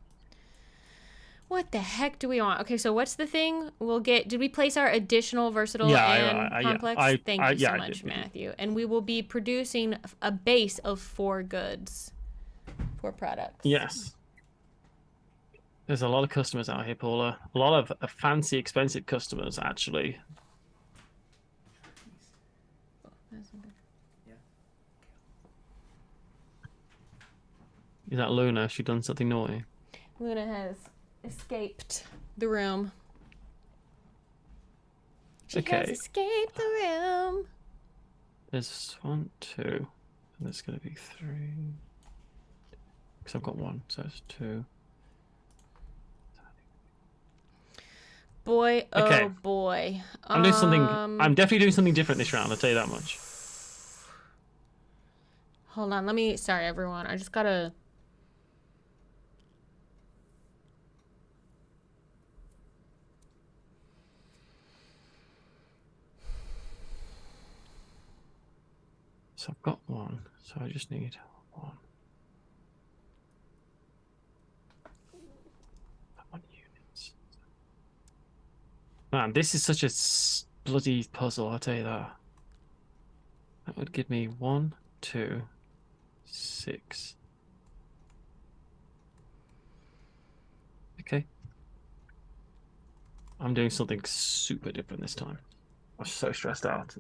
What the heck do we want? Okay, so what's the thing? We'll get... Did we place our additional versatile and complex? Yeah, Thank you so much, Matthew. And we will be producing a base of 4 goods. 4 products. Yes. There's a lot of customers out here, Paula. A lot of fancy, expensive customers, actually. Is that Luna? She done something naughty? Luna has escaped the room. She has escaped the room. There's 1, 2, and there's going to be 3. Because I've got 1, so it's 2. Boy, oh boy. I'm doing something. I'm definitely doing something different this round. I'll tell you that much. Hold on. Sorry, everyone. I just gotta. So I've got 1. So I just need 1. Man, this is such a bloody puzzle, I'll tell you that. That would give me 1, 2, 6. Okay. I'm doing something super different this time. I'm so stressed out.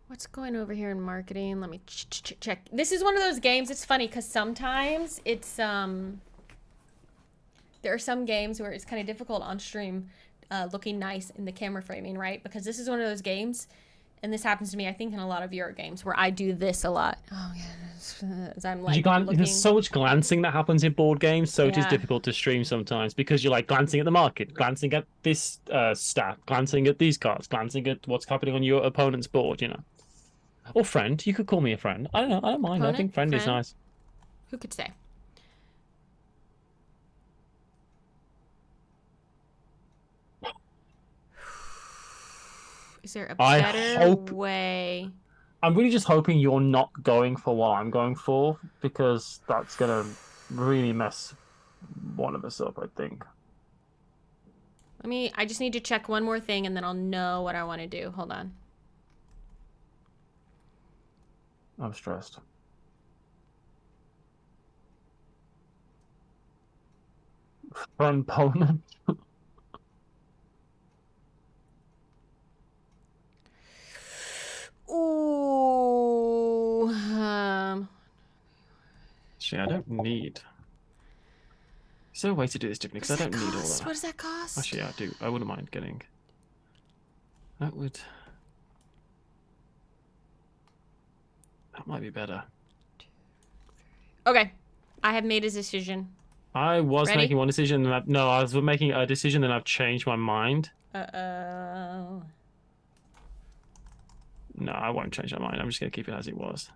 What's going over here in marketing? Let me check. This is one of those games. It's funny because sometimes it's there are some games where it's kind of difficult on stream looking nice in the camera framing, right? Because this is one of those games, and this happens to me, I think, in a lot of your games where I do this a lot. Oh yeah, as I'm like looking. There's so much glancing that happens in board games, so it is difficult to stream sometimes because you're like glancing at the market, glancing at this stat, glancing at these cards, glancing at what's happening on your opponent's board, you know. Or friend. You could call me a friend. I don't know. I don't mind. I think friend is nice. Who could say? Is there a better way? I'm really just hoping you're not going for what I'm going for, because that's going to really mess one of us up, I think. I just need to check one more thing, and then I'll know what I want to do. Hold on. I'm stressed. From opponent. Ooh. Actually, I don't need. Is there a way to do this differently? Because I don't need all that. What does that cost? Actually, I do. I wouldn't mind getting. That would. That might be better. Okay, I have made a decision. I was making one decision, and I was making a decision, and I've changed my mind. Uh-oh. No, I won't change my mind. I'm just gonna keep it as it was.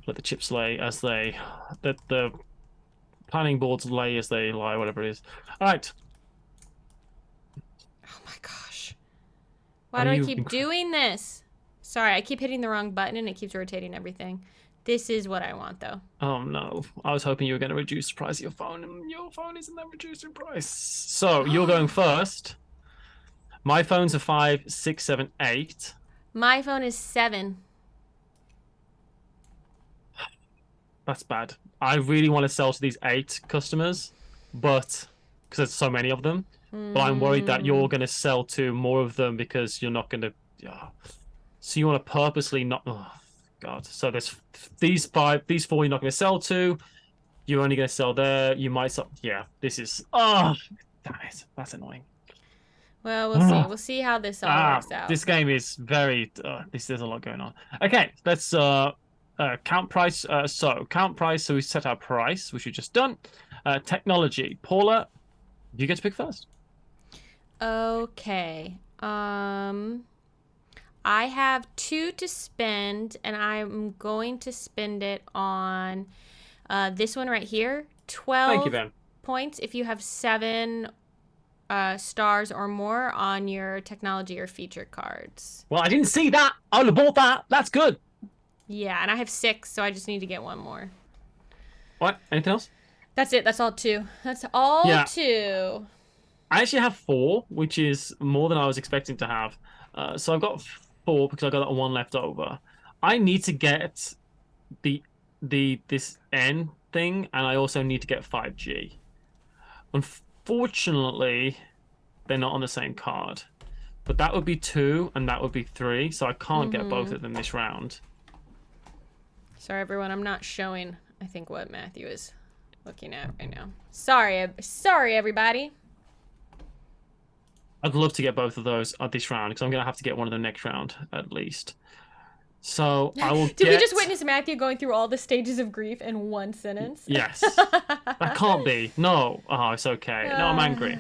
Let the chips lay as they, let the planning boards lay as they lie, whatever it is. All right. Oh my gosh! Why do I keep doing this? Sorry, I keep hitting the wrong button and it keeps rotating everything. This is what I want, though. Oh, no. I was hoping you were going to reduce the price of your phone, and your phone isn't that reduced in price. So, you're going first. My phone's a 5, 6, 7, 8. My phone is 7. That's bad. I really want to sell to these 8 customers, but because there's so many of them. But I'm worried that you're going to sell to more of them because you're not going to. So you want to purposely not. Oh God. So there's these 4 you're not going to sell to. You're only going to sell there. You might sell. Yeah. This is. Oh, damn it. That's annoying. Well, we'll see. We'll see how this all works out. This game is very. There's a lot going on. Okay. Let's count price. Count price. So we set our price, which we just done. Technology. Paula, you get to pick first. Okay. I have 2 to spend, and I'm going to spend it on this one right here. 12 Thank you, Ben. points if you have 7 stars or more on your technology or feature cards. Well, I didn't see that. I would have bought that. That's good. Yeah, and I have 6, so I just need to get 1 more. What? Anything else? That's it. That's all 2. That's all 2. I actually have 4, which is more than I was expecting to have. So I've got 4 because I got that 1 left over. I need to get this N thing, and I also need to get 5G. Unfortunately, they're not on the same card. But that would be 2, and that would be 3, so I can't get both of them this round. Sorry, everyone. I'm not showing, I think, what Matthew is looking at right now. Sorry, everybody. I'd love to get both of those this round, because I'm going to have to get one of them next round, at least. So I will Did we just witness Matthew going through all the stages of grief in one sentence? Yes. That can't be. No. Oh, it's okay. No, I'm angry.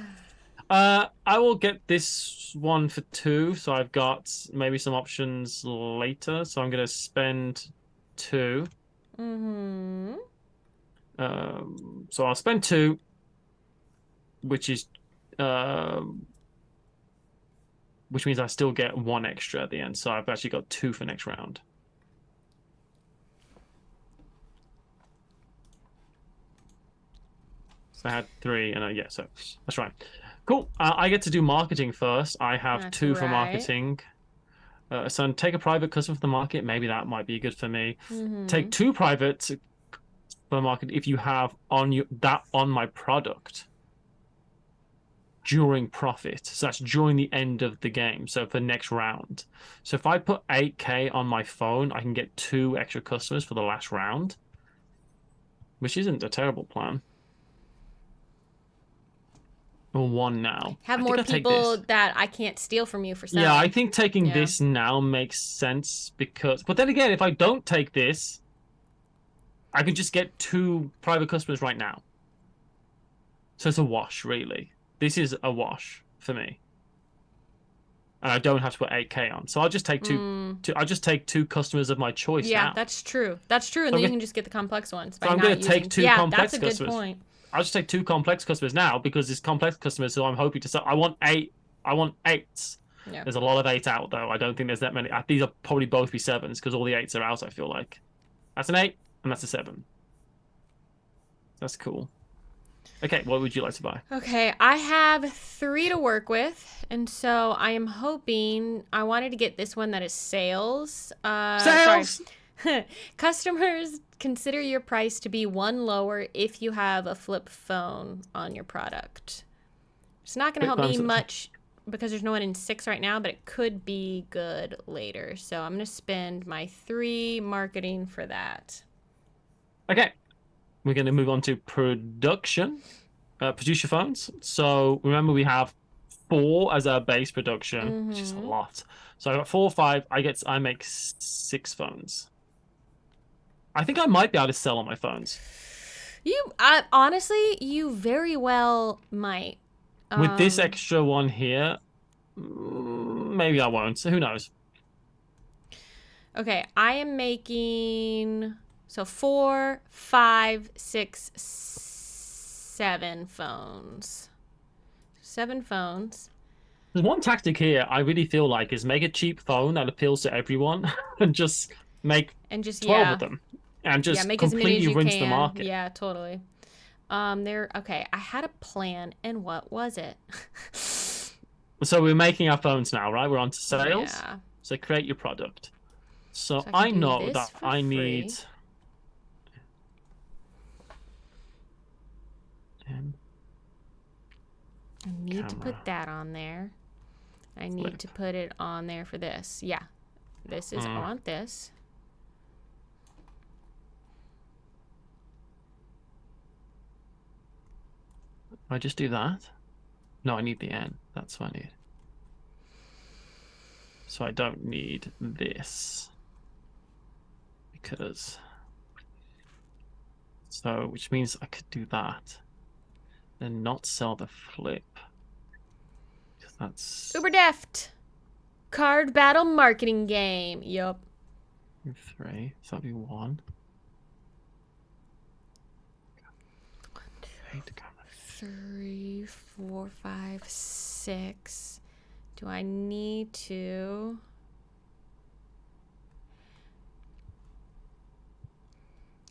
I will get this one for 2, so I've got maybe some options later. So I'm going to spend 2. Mm-hmm. So I'll spend 2, which is which means I still get 1 extra at the end. So I've actually got 2 for next round. So I had 3, and yeah, so that's right. Cool. I get to do marketing first. I have that's 2 for right. marketing. So take a private customer for the market. Maybe that might be good for me. Mm-hmm. Take 2 private for the market if you have that on my product during profit. So that's during the end of the game. So for next round. So if I put 8K on my phone, I can get 2 extra customers for the last round, which isn't a terrible plan. Or 1 now. Have more people that I can't steal from you for selling. Yeah, I think taking this now makes sense because... But then again, if I don't take this, I can just get 2 private customers right now. So it's a wash, really. This is a wash for me. And I don't have to put 8K on. So I'll just take 2 I'll just take 2 customers of my choice now. Yeah, that's true. That's true. And then you can just get the complex ones. So I'm going to take 2 complex customers. That's a good point. I'll just take 2 complex customers now because it's complex customers, so I'm hoping to sell. I want 8. I want 8s. Yeah. There's a lot of 8 out, though. I don't think there's that many. These are probably both be 7s because all the 8s are out, I feel like. That's an 8, and that's a 7. That's cool. Okay, what would you like to buy? Okay, I have 3 to work with, and so I am hoping... I wanted to get this one that is sales. Sales! Customers consider your price to be 1 lower if you have a flip phone on your product. It's not going to help me much because there's no one in 6 right now, but it could be good later. So I'm going to spend my 3 marketing for that. Okay. We're going to move on to production. Produce your phones. So remember we have 4 as our base production, which is a lot. So I got 4 or 5. I make 6 phones. I think I might be able to sell on my phones. Honestly, you very well might. With this extra one here, maybe I won't. So who knows? Okay, I am making 4, 5, 6, 7 phones. 7 phones. There's one tactic here I really feel like is make a cheap phone that appeals to everyone and just make 12 of them. And just make completely rinse the market. Yeah, totally. Okay, I had a plan, and what was it? So we're making our phones now, right? We're on to sales. Yeah. So create your product. So I know that I need... I need to put that on there. I need to put it on there for this. Yeah. This is, I want this. I just do that? No, I need the N. That's what I need. So I don't need this. Because... So, which means I could do that. And not sell the flip. Because that's... Uber deft. Card battle marketing game. Yup. 3. So that'd be 1. 3, 4, 5, 6. Do I need to...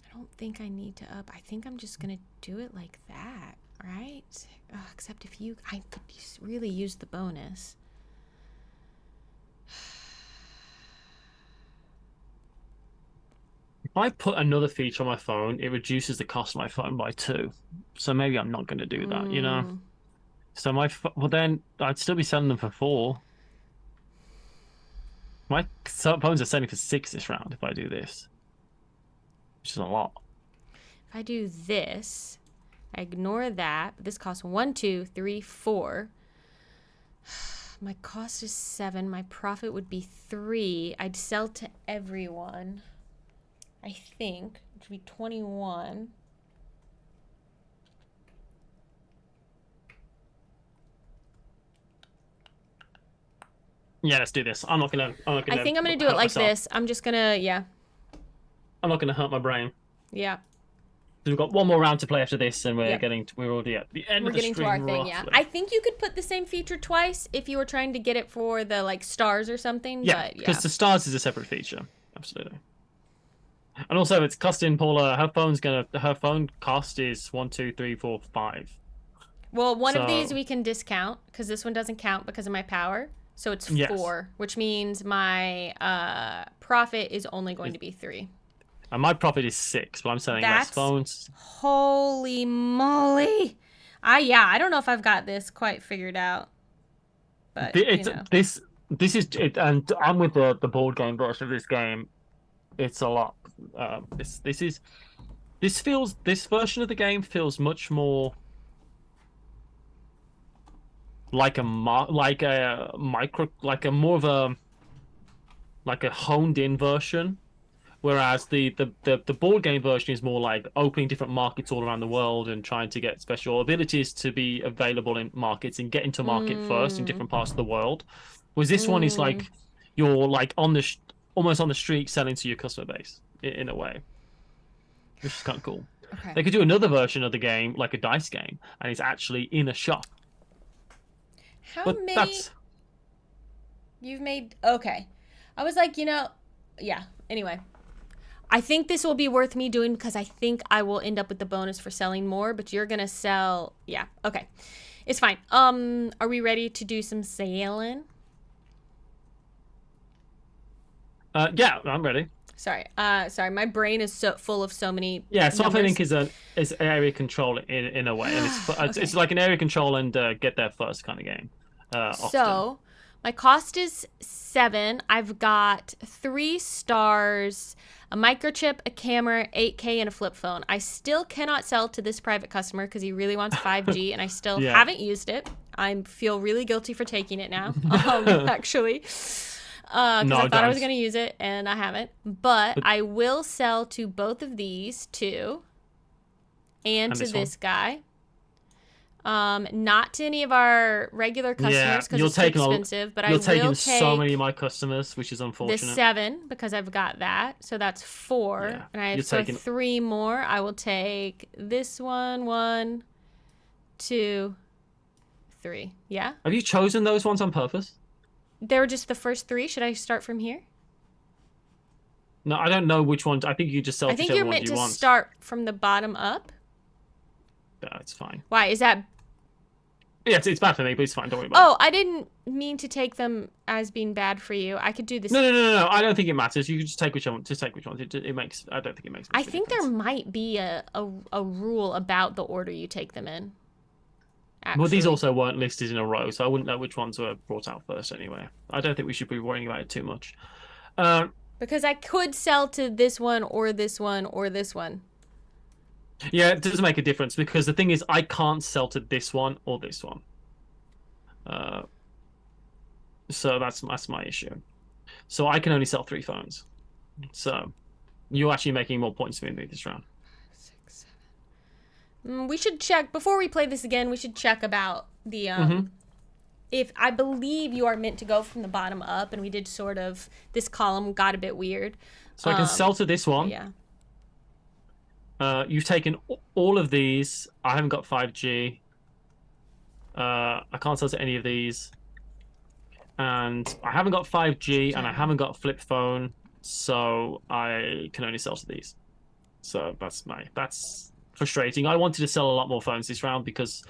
I don't think I need to up. I think I'm just gonna do it like that, right? Except if I could really use the bonus. If I put another feature on my phone, it reduces the cost of my phone by 2. So maybe I'm not going to do that, you know? So well then, I'd still be selling them for 4. My phones are selling for 6 this round if I do this. Which is a lot. If I do this, I ignore that. This costs 1, 2, 3, 4. My cost is 7. My profit would be 3. I'd sell to everyone. I think, which would be 21. Yeah, let's do this. I'm not gonna I think I'm gonna do it like this. I'm just gonna, yeah. I'm not gonna hurt my brain. Yeah. So we've got one more round to play after this, and we're already at the end of the stream. We're getting to our thing, yeah. I think you could put the same feature twice if you were trying to get it for the like stars or something. Yeah, because the stars is a separate feature. Absolutely. And also, it's costing Paula. Her phone cost is 1, 2, 3, 4, 5. Well, one of these we can discount because this one doesn't count because of my power. So it's 4, which means my profit is only going to be 3. And my profit is 6, but I'm selling less phones. Holy moly! I don't know if I've got this quite figured out. But this is it, and I'm with the board game version of this game. It's a lot. This version of the game feels much more like a honed in version, whereas the board game version is more like opening different markets all around the world and trying to get special abilities to be available in markets and get into market first in different parts of the world. Whereas this one is like you're like almost on the street selling to your customer base in a way, which is kind of cool. Okay. They could do another version of the game, like a dice game, and it's actually in a shop. How many you've made? Okay. I was like, yeah. Anyway, I think this will be worth me doing because I think I will end up with the bonus for selling more, but you're going to sell. Yeah. Okay. It's fine. Are we ready to do some selling? Yeah, I'm ready. Sorry. My brain is so full of so many. Yeah, Soft Link is area control in a way, and it's like an area control and get there first kind of game. So, my cost is 7. I've got 3 stars, a microchip, a camera, 8K, and a flip phone. I still cannot sell to this private customer because he really wants 5G, and I still haven't used it. I feel really guilty for taking it now, actually. Because I thought I was going to use it, and I haven't. But I will sell to both of these two, and to this guy. Not to any of our regular customers because it's too expensive. But I will take so many of my customers, which is unfortunate. The 7 because I've got that, so that's 4, and I have 3 more. I will take this one, 1, 2, 3. Yeah. Have you chosen those ones on purpose? They were just the first 3. Should I start from here? No, I don't know which ones. I think you just sell. I think you're meant to start from the bottom up. Yeah, it's fine. Why is that? Yeah, it's bad for me, but it's fine. Don't worry about it. Oh, I didn't mean to take them as being bad for you. I could do this. No. I don't think it matters. You can just take which one. Just take which one. It makes. I don't think it makes. I think there might be a rule about the order you take them in. actually. Well, these also weren't listed in a row, so I wouldn't know which ones were brought out first anyway. I don't think we should be worrying about it too much. Because I could sell to this one or this one or this one. Yeah, it doesn't make a difference because the thing is I can't sell to this one or this one. So that's my issue. So I can only sell 3 phones. So you're actually making more points than me this round. 5, 6, 7. We should check before we play this again. We should check about the if I believe you are meant to go from the bottom up, and we did sort of this column got a bit weird. So I can sell to this one. Yeah. You've taken all of these. I haven't got 5G. I can't sell to any of these. And I haven't got 5G, and I haven't got a flip phone, so I can only sell to these. So that's frustrating. I wanted to sell a lot more phones this round because,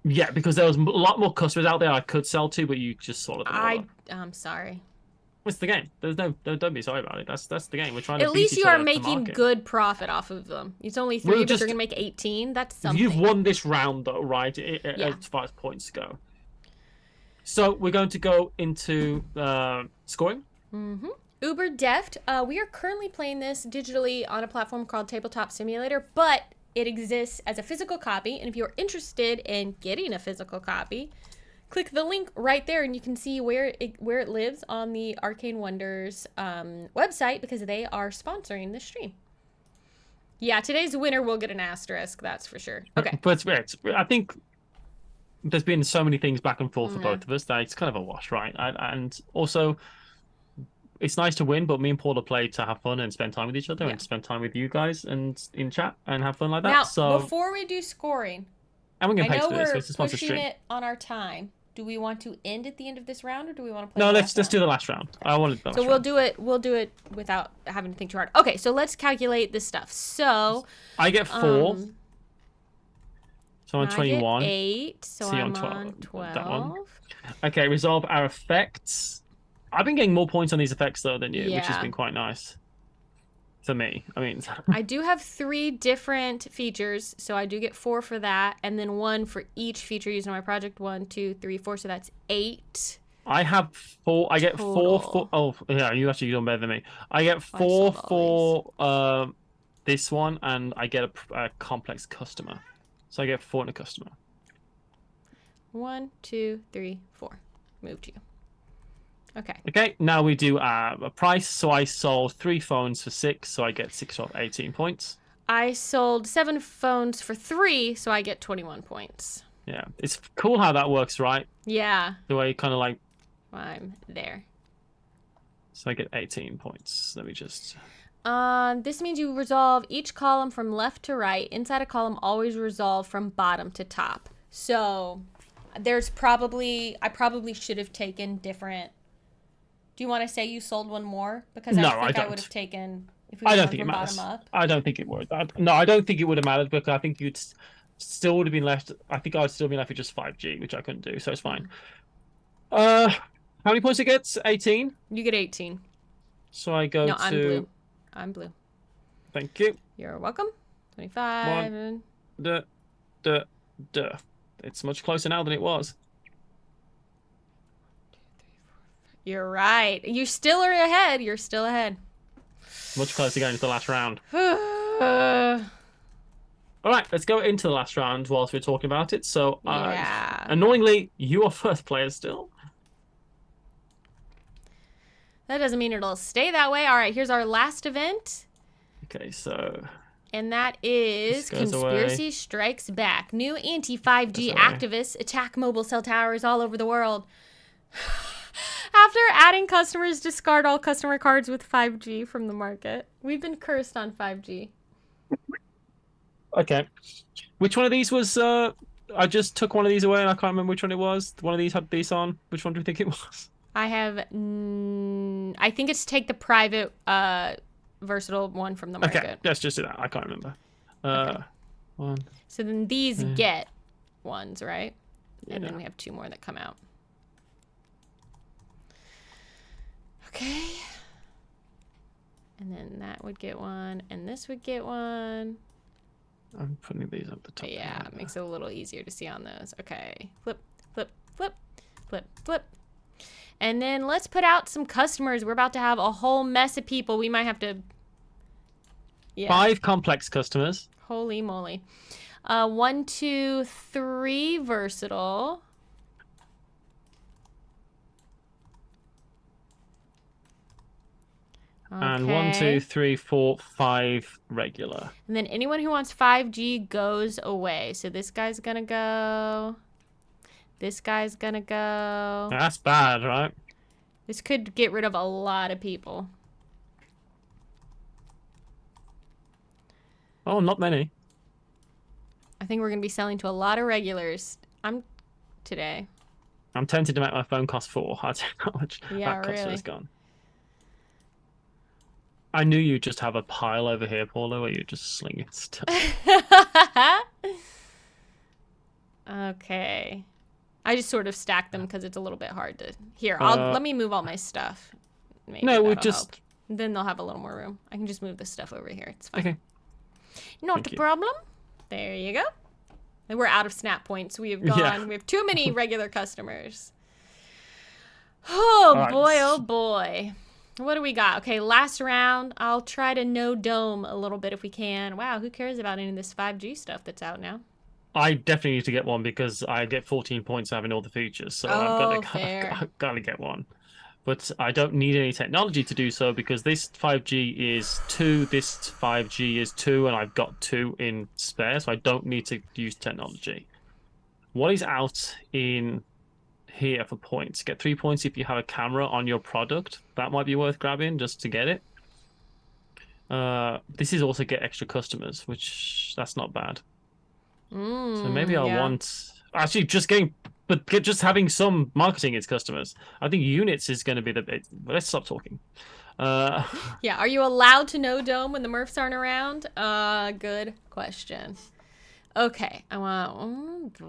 because there was a lot more customers out there I could sell to, but you just swallowed them all up. I'm sorry. It's the game. Don't be sorry about it. That's the game. We're trying to. At least you are making good profit off of them. It's only 3, but you're gonna make 18. That's something. You've won this round though, right? As far as points go. So we're going to go into scoring. Uber Deft. We are currently playing this digitally on a platform called Tabletop Simulator, but it exists as a physical copy. And if you're interested in getting a physical copy, click the link right there, and you can see where it lives on the Arcane Wonders website because they are sponsoring this stream. Yeah, today's winner will get an asterisk. That's for sure. Okay. But I think there's been so many things back and forth for both of us that it's kind of a wash, right? And also, it's nice to win, but me and Paula play to have fun and spend time with each other and spend time with you guys and in chat and have fun like that. Now, so before we do scoring, and we're going to pay for this. we're So it's a sponsor pushing stream. it on our time. Do we want to end at the end of this round, or do we want to play? No, let's do the last round. I wanted the last round. We'll do it without having to think too hard. Okay, so let's calculate this stuff. So I get 4. So I'm on 21. I get 8. So I'm on 12. That one. Okay, resolve our effects. I've been getting more points on these effects though than you, which has been quite nice. For me, I mean, I do have 3 different features, so I do get 4 for that, and then 1 for each feature used on my project. 1, 2, 3, 4, so that's 8. I have 4. I get 4 for. Oh, yeah, you actually done better than me. I get 4 for this one, and I get a complex customer, so I get 4 in a customer. 1, 2, 3, 4. Moved you. Okay. Okay, now we do a price. So I sold 3 phones for 6, so I get 6 of 18 points. I sold 7 phones for 3, so I get 21 points. Yeah, it's cool how that works, right? Yeah. The way kind of like... I'm there. So I get 18 points. Let me just... This means you resolve each column from left to right. Inside a column, always resolve from bottom to top. So there's probably... I probably should have taken different... Do you want to say you sold 1 more? Because I think I would have taken... If we I don't think it matters. I don't think it would. No, I don't think it would have mattered because I think you'd still would have been left. I think I would still be left with just 5G, which I couldn't do, so it's fine. How many points it gets? 18. You get 18. So I go to. I'm blue. I'm blue. Thank you. You're welcome. 25. It's much closer now than it was. You're right. You still are ahead. You're still ahead. Much closer going to the last round. All right, let's go into the last round whilst we're talking about it. So, annoyingly, you are first player still. That doesn't mean it'll stay that way. All right, here's our last event. Okay, so... And that is Conspiracy Strikes Back. New anti-5G activists attack mobile cell towers all over the world. After adding customers, discard all customer cards with 5G from the market. We've been cursed on 5G. Okay. Which one of these was... I just took one of these away and I can't remember which one it was. One of these had these on. Which one do you think it was? I have... I think it's take the private versatile one from the market. Okay, let's just do that. I can't remember. One. So then these get ones, right? And then we have 2 more that come out. Okay. And then that would get 1, and this would get 1. I'm putting these up the top. Yeah, it makes it a little easier to see on those. Okay. Flip, flip, flip, flip, flip. And then let's put out some customers. We're about to have a whole mess of people. We might have to... Yeah. 5 complex customers. Holy moly. 1, 2, 3 versatile. Okay. And 1, 2, 3, 4, 5 regular. And then anyone who wants 5G goes away. So this guy's gonna go. This guy's gonna go. That's bad, right? This could get rid of a lot of people. Oh, not many. I think we're gonna be selling to a lot of regulars. Today. I'm tempted to make my phone cost 4. I don't know how much that customer's gone. I knew you'd just have a pile over here, Paula, where you're just slinging stuff. Okay. I just sort of stacked them because it's a little bit hard to... Here, let me move all my stuff. Maybe no, we'll just... help. Then they'll have a little more room. I can just move this stuff over here. It's fine. Okay. Not a problem. There you go. And we're out of snap points. We have gone... Yeah. We have too many regular customers. Oh, right. Boy, oh, boy. What do we got? Okay, last round. I'll try to no dome a little bit if we can. Wow, who cares about any of this 5G stuff that's out now? I definitely need to get one because I get 14 points having all the features, so I've got to get one. But I don't need any technology to do so because this 5G is 2, this 5G is 2, and I've got 2 in spare, so I don't need to use technology. What is out in... here for points? Get 3 points if you have a camera on your product. That might be worth grabbing just to get it. This is also get extra customers, which that's not bad. So maybe I want actually just having some marketing its customers. I think units is going to be the bit. Let's stop talking. Yeah, are you allowed to no dome when the Murphs aren't around? Good question. Okay, I want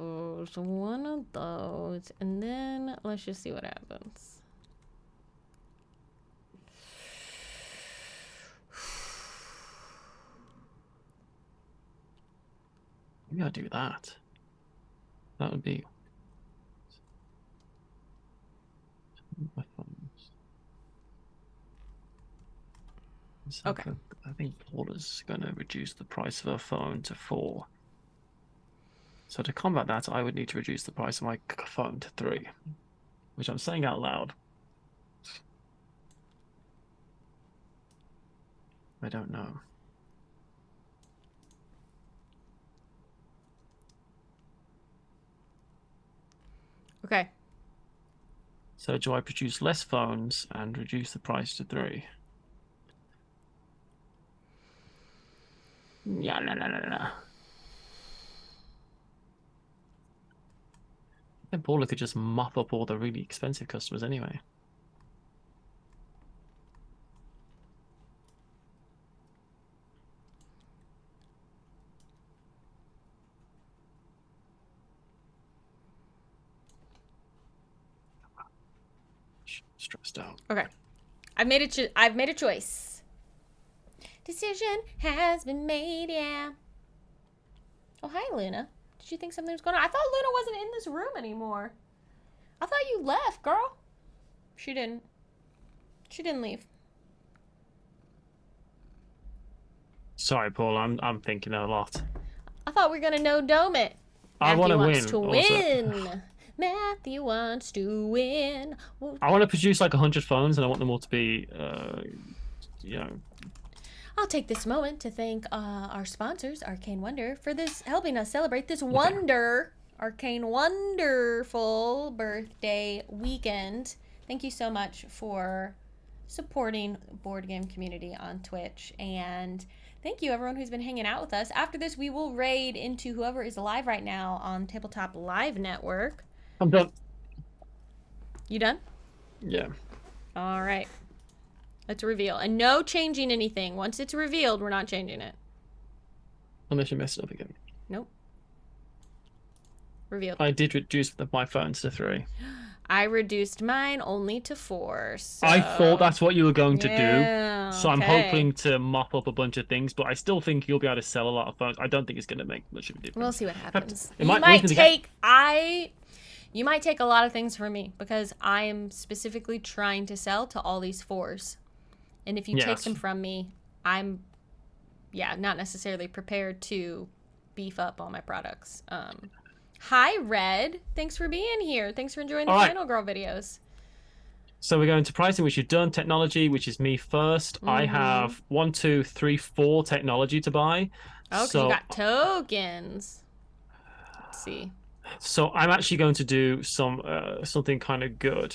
one of those, and then let's just see what happens. Maybe I'll do that. That would be my phones. So okay. I think Paula's going to reduce the price of her phone to 4. So to combat that, I would need to reduce the price of my phone to 3, which I'm saying out loud. I don't know. Okay. So do I produce less phones and reduce the price to 3? Yeah, no. Then Paula could just mop up all the really expensive customers anyway. Stressed out. Okay, I've made a choice. Decision has been made. Yeah. Oh, hi, Luna. Did you think something was going on? I thought Luna wasn't in this room anymore. I thought you left, girl. She didn't. She didn't leave. Sorry, Paul. I'm thinking a lot. I thought we were gonna no dome it. I want to win. Matthew wants to win. I want to produce like 100 phones, and I want them all to be, you know. I'll take this moment to thank our sponsors, Arcane Wonder, for helping us celebrate this Arcane wonderful birthday weekend. Thank you so much for supporting the board game community on Twitch, and thank you everyone who's been hanging out with us. After this, we will raid into whoever is live right now on Tabletop Live Network. I'm done. You done? Yeah. All right. Let's reveal. And no changing anything. Once it's revealed, we're not changing it. Unless you mess it up again. Nope. Revealed. I did reduce my phones to 3. I reduced mine only to 4. So... I thought that's what you were going to yeah, do. So I'm hoping to mop up a bunch of things, but I still think you'll be able to sell a lot of phones. I don't think it's going to make much of a difference. We'll see what happens. You might take a lot of things from me because I am specifically trying to sell to all these 4s. And if you take them from me, I'm not necessarily prepared to beef up all my products. Hi, Red. Thanks for being here. Thanks for enjoying the Final Girl videos. So we're going to pricing, which you've done. Technology, which is me first. I have 1, 2, 3, 4 technology to buy. Okay, so you got tokens. Let's see. So I'm actually going to do something kind of good.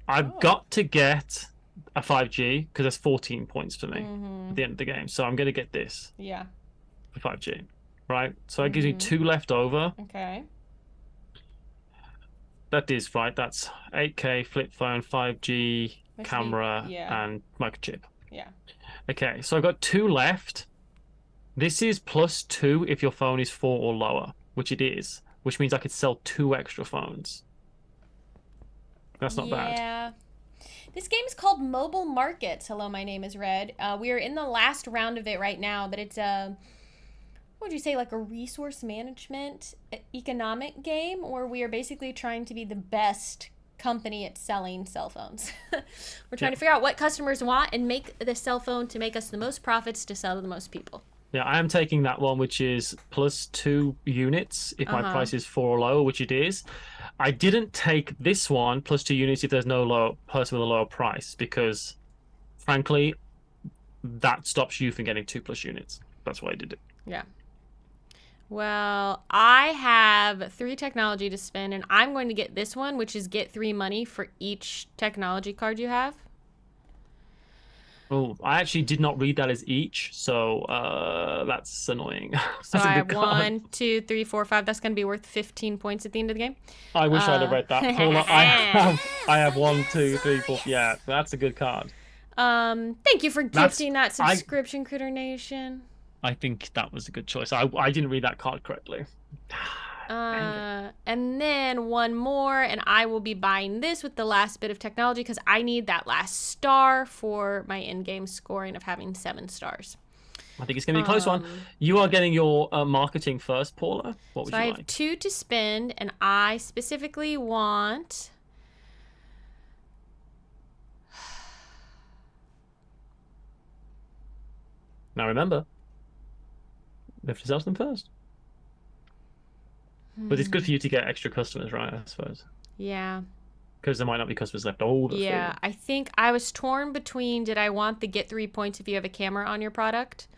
I've got to get a 5G because there's 14 points for me at the end of the game. So I'm going to get this. Yeah. For 5G. Right, so that gives me 2 left over. Okay. That is right. That's 8K, flip phone, 5G, camera, and microchip. Yeah. Okay, so I've got 2 left. This is +2 if your phone is 4 or lower, which it is, which means I could sell 2 extra phones. That's not bad. Yeah. This game is called Mobile Markets. Hello, my name is Red. We are in the last round of it right now, but it's a... what would you say, like a resource management economic game, where we are basically trying to be the best company at selling cell phones. We're trying to figure out what customers want and make the cell phone to make us the most profits to sell to the most people. Yeah, I am taking that one, which is +2 units if my price is 4 or lower, which it is. I didn't take this one, +2 units, if there's no low person with a lower price, because frankly, that stops you from getting 2+ units. That's why I did it. Yeah. Well, I have 3 technology to spend, and I'm going to get this one, which is get 3 money for each technology card you have. Oh, I actually did not read that as each, so that's annoying. So I have 1, 2, 3, 4, 5. That's going to be worth 15 points at the end of the game. I wish I'd have read that. Paula, I have 1, 2, 3, 4. Yeah, that's a good card. Thank you for gifting that subscription, Critter Nation. I think that was a good choice. I didn't read that card correctly. And then 1 more, and I will be buying this with the last bit of technology because I need that last star for my in-game scoring of having 7 stars. I think it's going to be a close one. You are getting your marketing first, Paula. What would you like? So I have 2 to spend, and I specifically want... Now remember, you have to sell them first. But it's good for you to get extra customers, right? I suppose. Yeah. Because there might not be customers left over. Yeah, I think I was torn between, did I want the get 3 points if you have a camera on your product,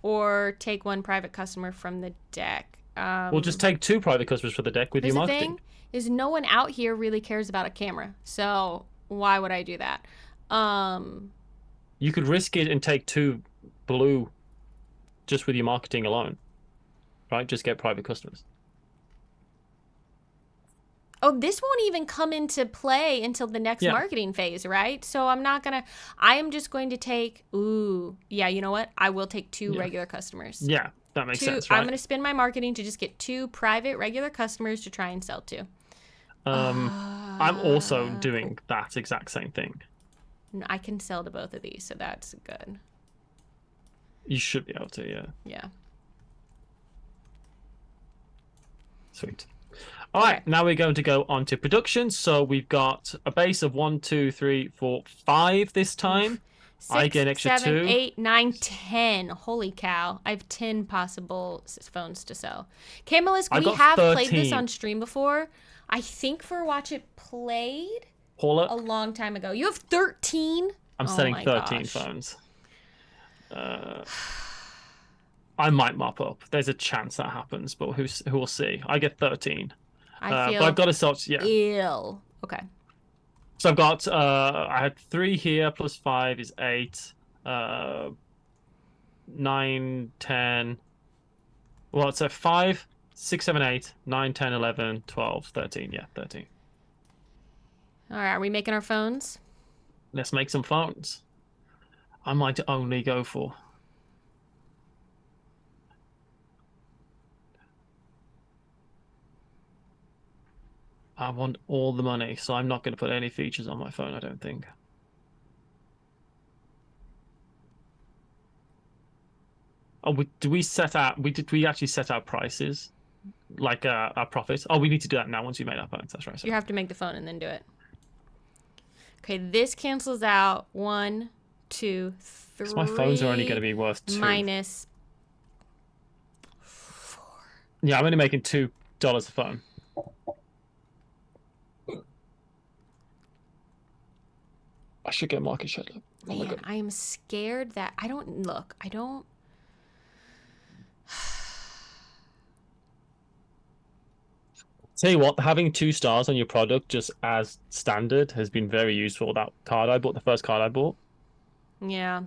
or take 1 private customer from the deck? Well, just take 2 private customers for the deck with your marketing. The thing is, no one out here really cares about a camera, so why would I do that? You could risk it and take 2 blue just with your marketing alone, right? Just get private customers. Oh, this won't even come into play until the next marketing phase, right? So I am just going to take, yeah, you know what? I will take 2 regular customers. Yeah, that makes sense, right? I'm going to spend my marketing to just get 2 private regular customers to try and sell to. I'm also doing that exact same thing. I can sell to both of these, so that's good. You should be able to, yeah. Yeah. Sweet. All right, now we're going to go on to production. So we've got a base of 1, 2, 3, 4, 5 this time. 6, I get an extra 7, 2. 8, 9, 10. Holy cow. I have 10 possible phones to sell. Camelisk, we have 13. played this on stream before. I think for Watch It Played Paula, a long time ago. You have 13? I'm selling 13 phones. I might mop up. There's a chance that happens, but who will see? I get 13. I feel but I've got to sort, ill. Okay. So I've got, I had 3 here, plus 5 is 8. 9, 10. Well, it's 5, 6, 7, 8, 9, 10, 11, 12, 13. Yeah, 13. All right, are we making our phones? Let's make some phones. I might only go for... I want all the money, so I'm not going to put any features on my phone, I don't think. Oh, did we actually set our prices? Like our profits? Oh, we need to do that now once we made our phones. That's right. You have to make the phone and then do it. Okay, this cancels out 1, 2, 3. My phones are only going to be worth 2. Minus 4. Yeah, I'm only making $2 a phone. I should get market share. Oh Man, I am scared that I don't. Tell you what, having 2 stars on your product just as standard has been very useful. That card I bought, the first card I bought. Yeah.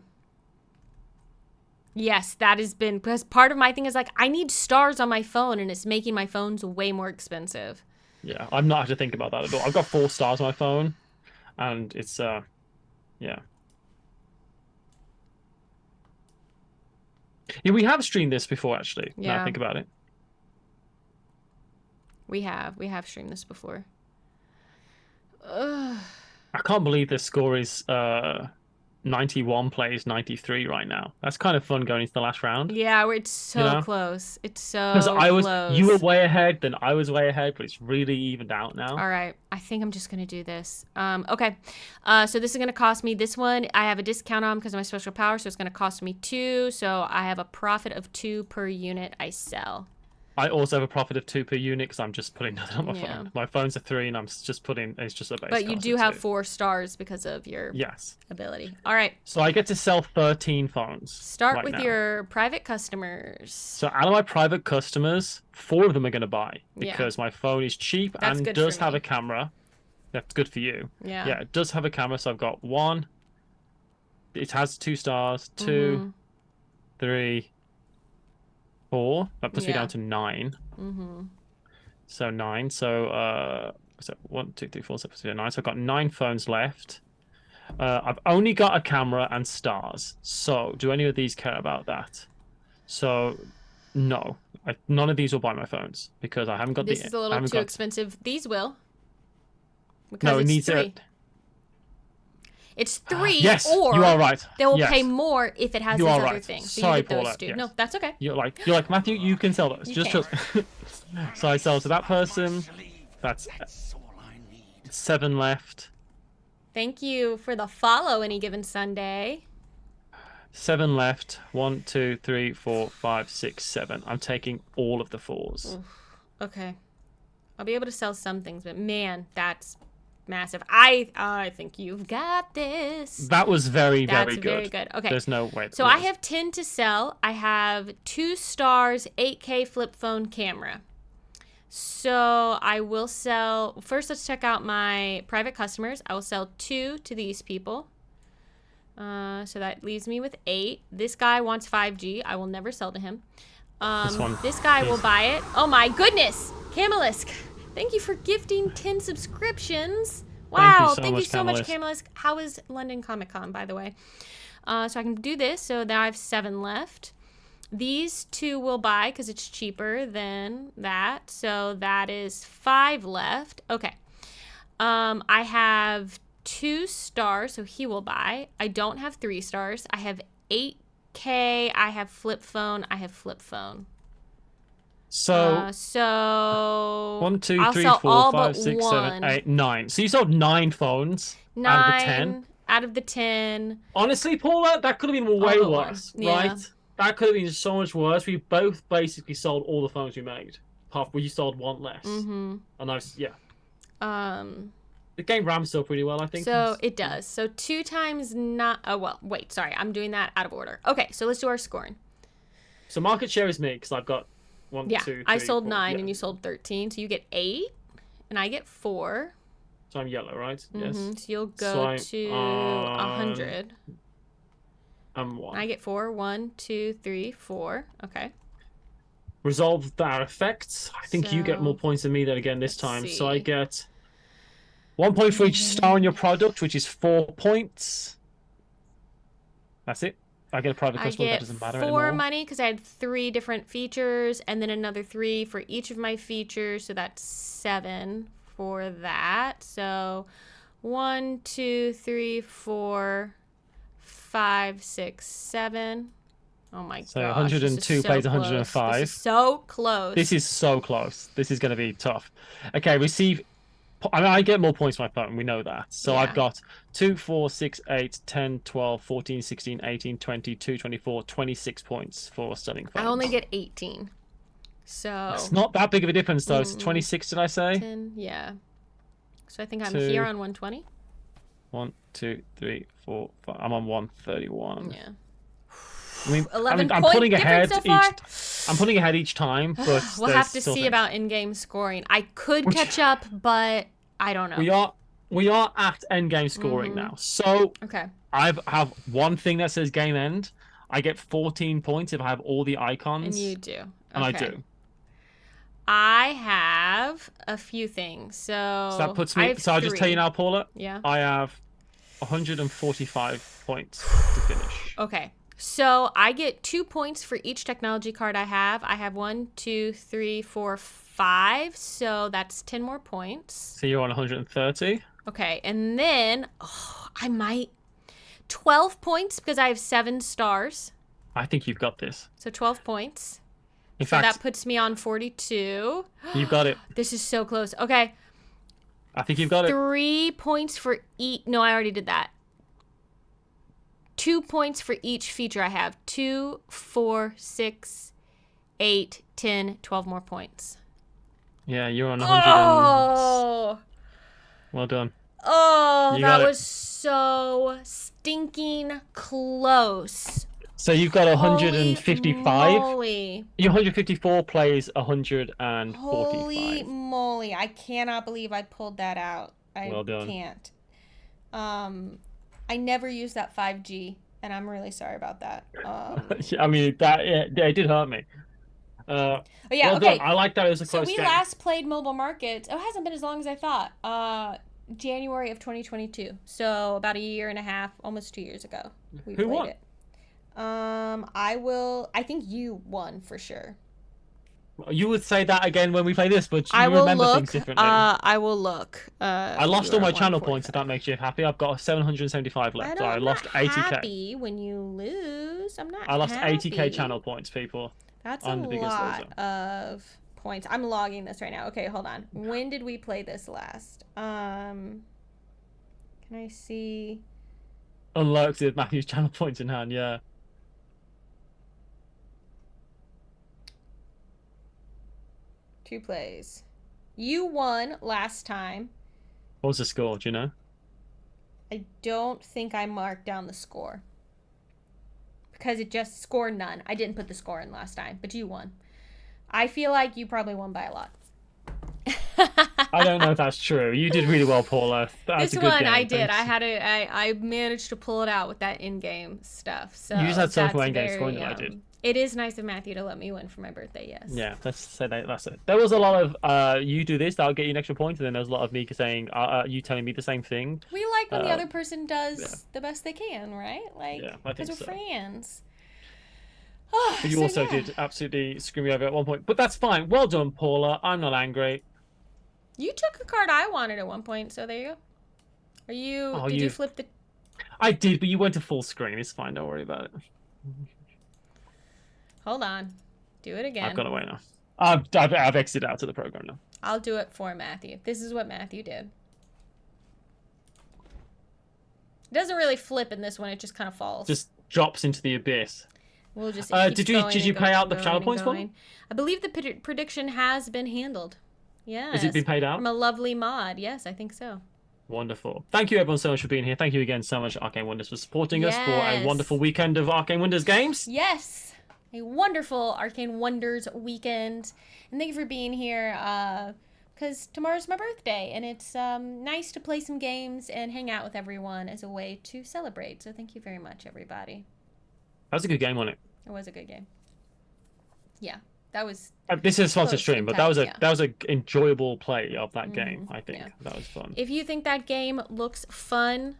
Yes, that has been, because part of my thing is like, I need stars on my phone and it's making my phones way more expensive. Yeah, I'm not having to think about that at all. I've got 4 stars on my phone and it's, yeah. Yeah, we have streamed this before, actually. Yeah. Now I think about it. We have streamed this before. Ugh. I can't believe this score is 91 plays 93 right now. That's kind of fun going into the last round. Yeah, it's so close. It's so close. You were way ahead, then I was way ahead, but it's really evened out now. All right, I think I'm just gonna do this. Okay, so this is gonna cost me. This one I have a discount on because of my special power, so it's gonna cost me 2. So I have a profit of 2 per unit I sell. I also have a profit of 2 per unit because I'm just putting nothing on my phone. My phone's a 3 and I'm just putting, it's just a base. But you do have 4 stars because of your ability. All right. So I get to sell 13 phones. Start with your private customers. So out of my private customers, 4 of them are going to buy because my phone is cheap and does have a camera. That's good for you. Yeah. Yeah, it does have a camera. So I've got 1. It has 2 stars, 2, 3, 4. That puts me down to 9. So 9. So 1, 2, 3, 4, 7, 9. So I've got 9 phones left. I've only got a camera and stars. So do any of these care about that? So no, none of these will buy my phones because I haven't got this is a little too expensive. These will. Because no, it needs 3. It's 3, yes, or you are right. They will pay more if it has these other things. So sorry, you get those Paula. 2. Yes. No, that's okay. You're like Matthew. You can sell those. So I sell to that person. That's 7 left. Thank you for the follow. Any given Sunday. 7 left. 1, 2, 3, 4, 5, 6, 7. I'm taking all of the 4s. Oof. Okay, I'll be able to sell some things, but man, that's massive. I think you've got this. That was very good. Very good. Okay. There's no way. So I have 10 to sell. I have 2 stars, 8K flip phone camera. So I will sell. First, let's check out my private customers. I will sell 2 to these people. So that leaves me with 8. This guy wants 5G. I will never sell to him. This guy will buy it. Oh my goodness, Camelisk. Thank you for gifting 10 subscriptions. Wow, thank you so much, Camelisk. How is London Comic Con, by the way? So I can do this. So now I have 7 left. These 2 will buy because it's cheaper than that. So that is 5 left. Okay. I have 2 stars, so he will buy. I don't have 3 stars. I have 8K. I have flip phone. So 1, 2, 3, 4, 5, 6, 7, 8, 9. So you sold 9 phones out of the 10. Out of the 10. Honestly, Paula, that could have been way worse, right? That could have been so much worse. We both basically sold all the phones we made. You sold 1 less. And the game ramps up pretty well, I think. So it does. So 2 times not. Oh well, wait. Sorry, I'm doing that out of order. Okay, so let's do our scoring. So market share is me because I've got 1, 2, 3, I sold 4, 9 and you sold 13, so you get 8, and I get 4. So I'm yellow, right? Yes. So you'll go to 100. I'm 1. I get 4. 1, 2, 3, 4. Okay. Resolve that effects. I think you get more points than me then again this time. So I get 1 point for each star on your product, which is 4 points. That's it. I get a private customer. That doesn't matter anymore. 4 money because I had 3 different features, and then another 3 for each of my features. So that's 7. for that. So 1, 2, 3, 4, 5, 6, 7. Oh my So gosh. 102 plays 105. This is so close. This is so close. This is going to be tough. Okay, receive. I mean, I get more points on my phone. We know that. So I've got 2, 4, 6, 8, 10, 12, 14, 16, 18, 22, 24, 26 points for stunning phones. I only get 18. So it's not that big of a difference, though. It's 26, did I say? 10, yeah. So I think I'm here on 120. 1, 2, 3, 4, 5. I'm on 131. Yeah. I mean, 11 I'm point putting ahead difference so each. I'm putting ahead each time, but we'll have to see about in-game scoring. I could catch up, but I don't know. We are at end-game scoring now. So okay, I have one thing that says game end. I get 14 points if I have all the icons. And you do. Okay. And I do. I have a few things. So that puts me. So I'll just tell you now, Paula. Yeah. I have 145 points to finish. Okay. So I get 2 points for each technology card I have. I have 1, 2, 3, 4, 5. So that's 10 more points. So you're on 130. Okay. And then I might 12 points because I have 7 stars. I think you've got this. So 12 points. In fact, that puts me on 42. You've got it. This is so close. Okay. I think you've got it. 3 points for each. No, I already did that. 2 points for each feature I have. 2, 4, 6, 8, 10, 12 more points. Yeah, you're on 100. Oh! Well done. Oh, that was so stinking close. So you've got 155. Holy Your 154 plays 145. Holy moly. I cannot believe I pulled that out. Well done. Can't. I never used that 5G, and I'm really sorry about that. I mean, it did hurt me. Oh, yeah, well okay. Done. I like that it was a close game. So we last played Mobile Markets. Oh, it hasn't been as long as I thought. January of 2022. So about a year and a half, almost 2 years ago. We Who played won? it. I think you won for sure. You would say that again when we play this, but you I will remember look, things differently. I will look. I lost all my channel points, if that makes you happy. I've got 775 left. I lost 80k. Happy when you lose. I'm not. I lost happy. 80k channel points, people. That's a lot of points. I'm logging this right now. Okay, hold on. When did we play this last? Can I see? Unlocked with Matthew's channel points in hand. Yeah. Two plays. You won last time. What was the score? Do you know? I don't think I marked down the score. Because it just scored none. I didn't put the score in last time, but you won. I feel like you probably won by a lot. I don't know if that's true. You did really well, Paula. That's this a good one game. I did. I managed to pull it out with that in-game stuff. So you just had so much more in-game scoring than I did. It is nice of Matthew to let me win for my birthday, yes. Yeah, let's say that's it. There was a lot of you do this, that'll get you an extra point, and then there was a lot of me saying, you telling me the same thing. We like when the other person does the best they can, right? Like, yeah, I think because so. we're friends. But you also did absolutely screw me over at one point. But that's fine. Well done, Paula. I'm not angry. You took a card I wanted at one point, so there you go. Are you? Did you flip the? I did, but you went to full screen. It's fine. Don't worry about it. Hold on. Do it again. I've gone away now. I've exited out of the program now. I'll do it for Matthew. This is what Matthew did. It doesn't really flip in this one. It just kind of falls. Just drops into the abyss. We'll just. Did you pay out the channel points for? I believe the prediction has been handled. Yeah. Has it been paid out? From a lovely mod. Yes, I think so. Wonderful. Thank you everyone so much for being here. Thank you again so much, Arcane Wonders, for supporting us for a wonderful weekend of Arcane Wonders games. Yes. A wonderful Arcane Wonders weekend. And thank you for being here, because tomorrow's my birthday, and it's nice to play some games and hang out with everyone as a way to celebrate. So thank you very much, everybody. That was a good game, wasn't it? It was a good game. Yeah, that was... this is a sponsored stream, but that was a enjoyable play of that game, I think. Yeah. That was fun. If you think that game looks fun,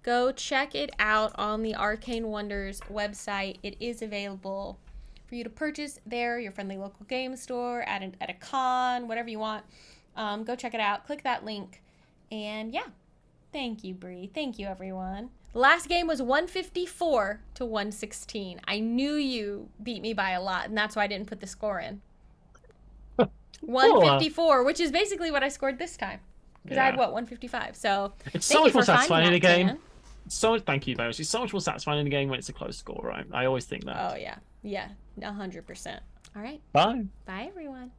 go check it out on the Arcane Wonders website. It is available for you to purchase there, your friendly local game store, at a con, whatever you want. Go check it out. Click that link. And yeah, thank you, Bree. Thank you, everyone. Last game was 154 to 116. I knew you beat me by a lot, and that's why I didn't put the score in. 154, which is basically what I scored this time. Because I had, what, 155. So it's so much more satisfying in a game. Thank you, Bones. It's so much more satisfying in a game when it's a close score, right? I always think that. Oh, yeah. Yeah, 100%. All right. Bye. Bye, everyone.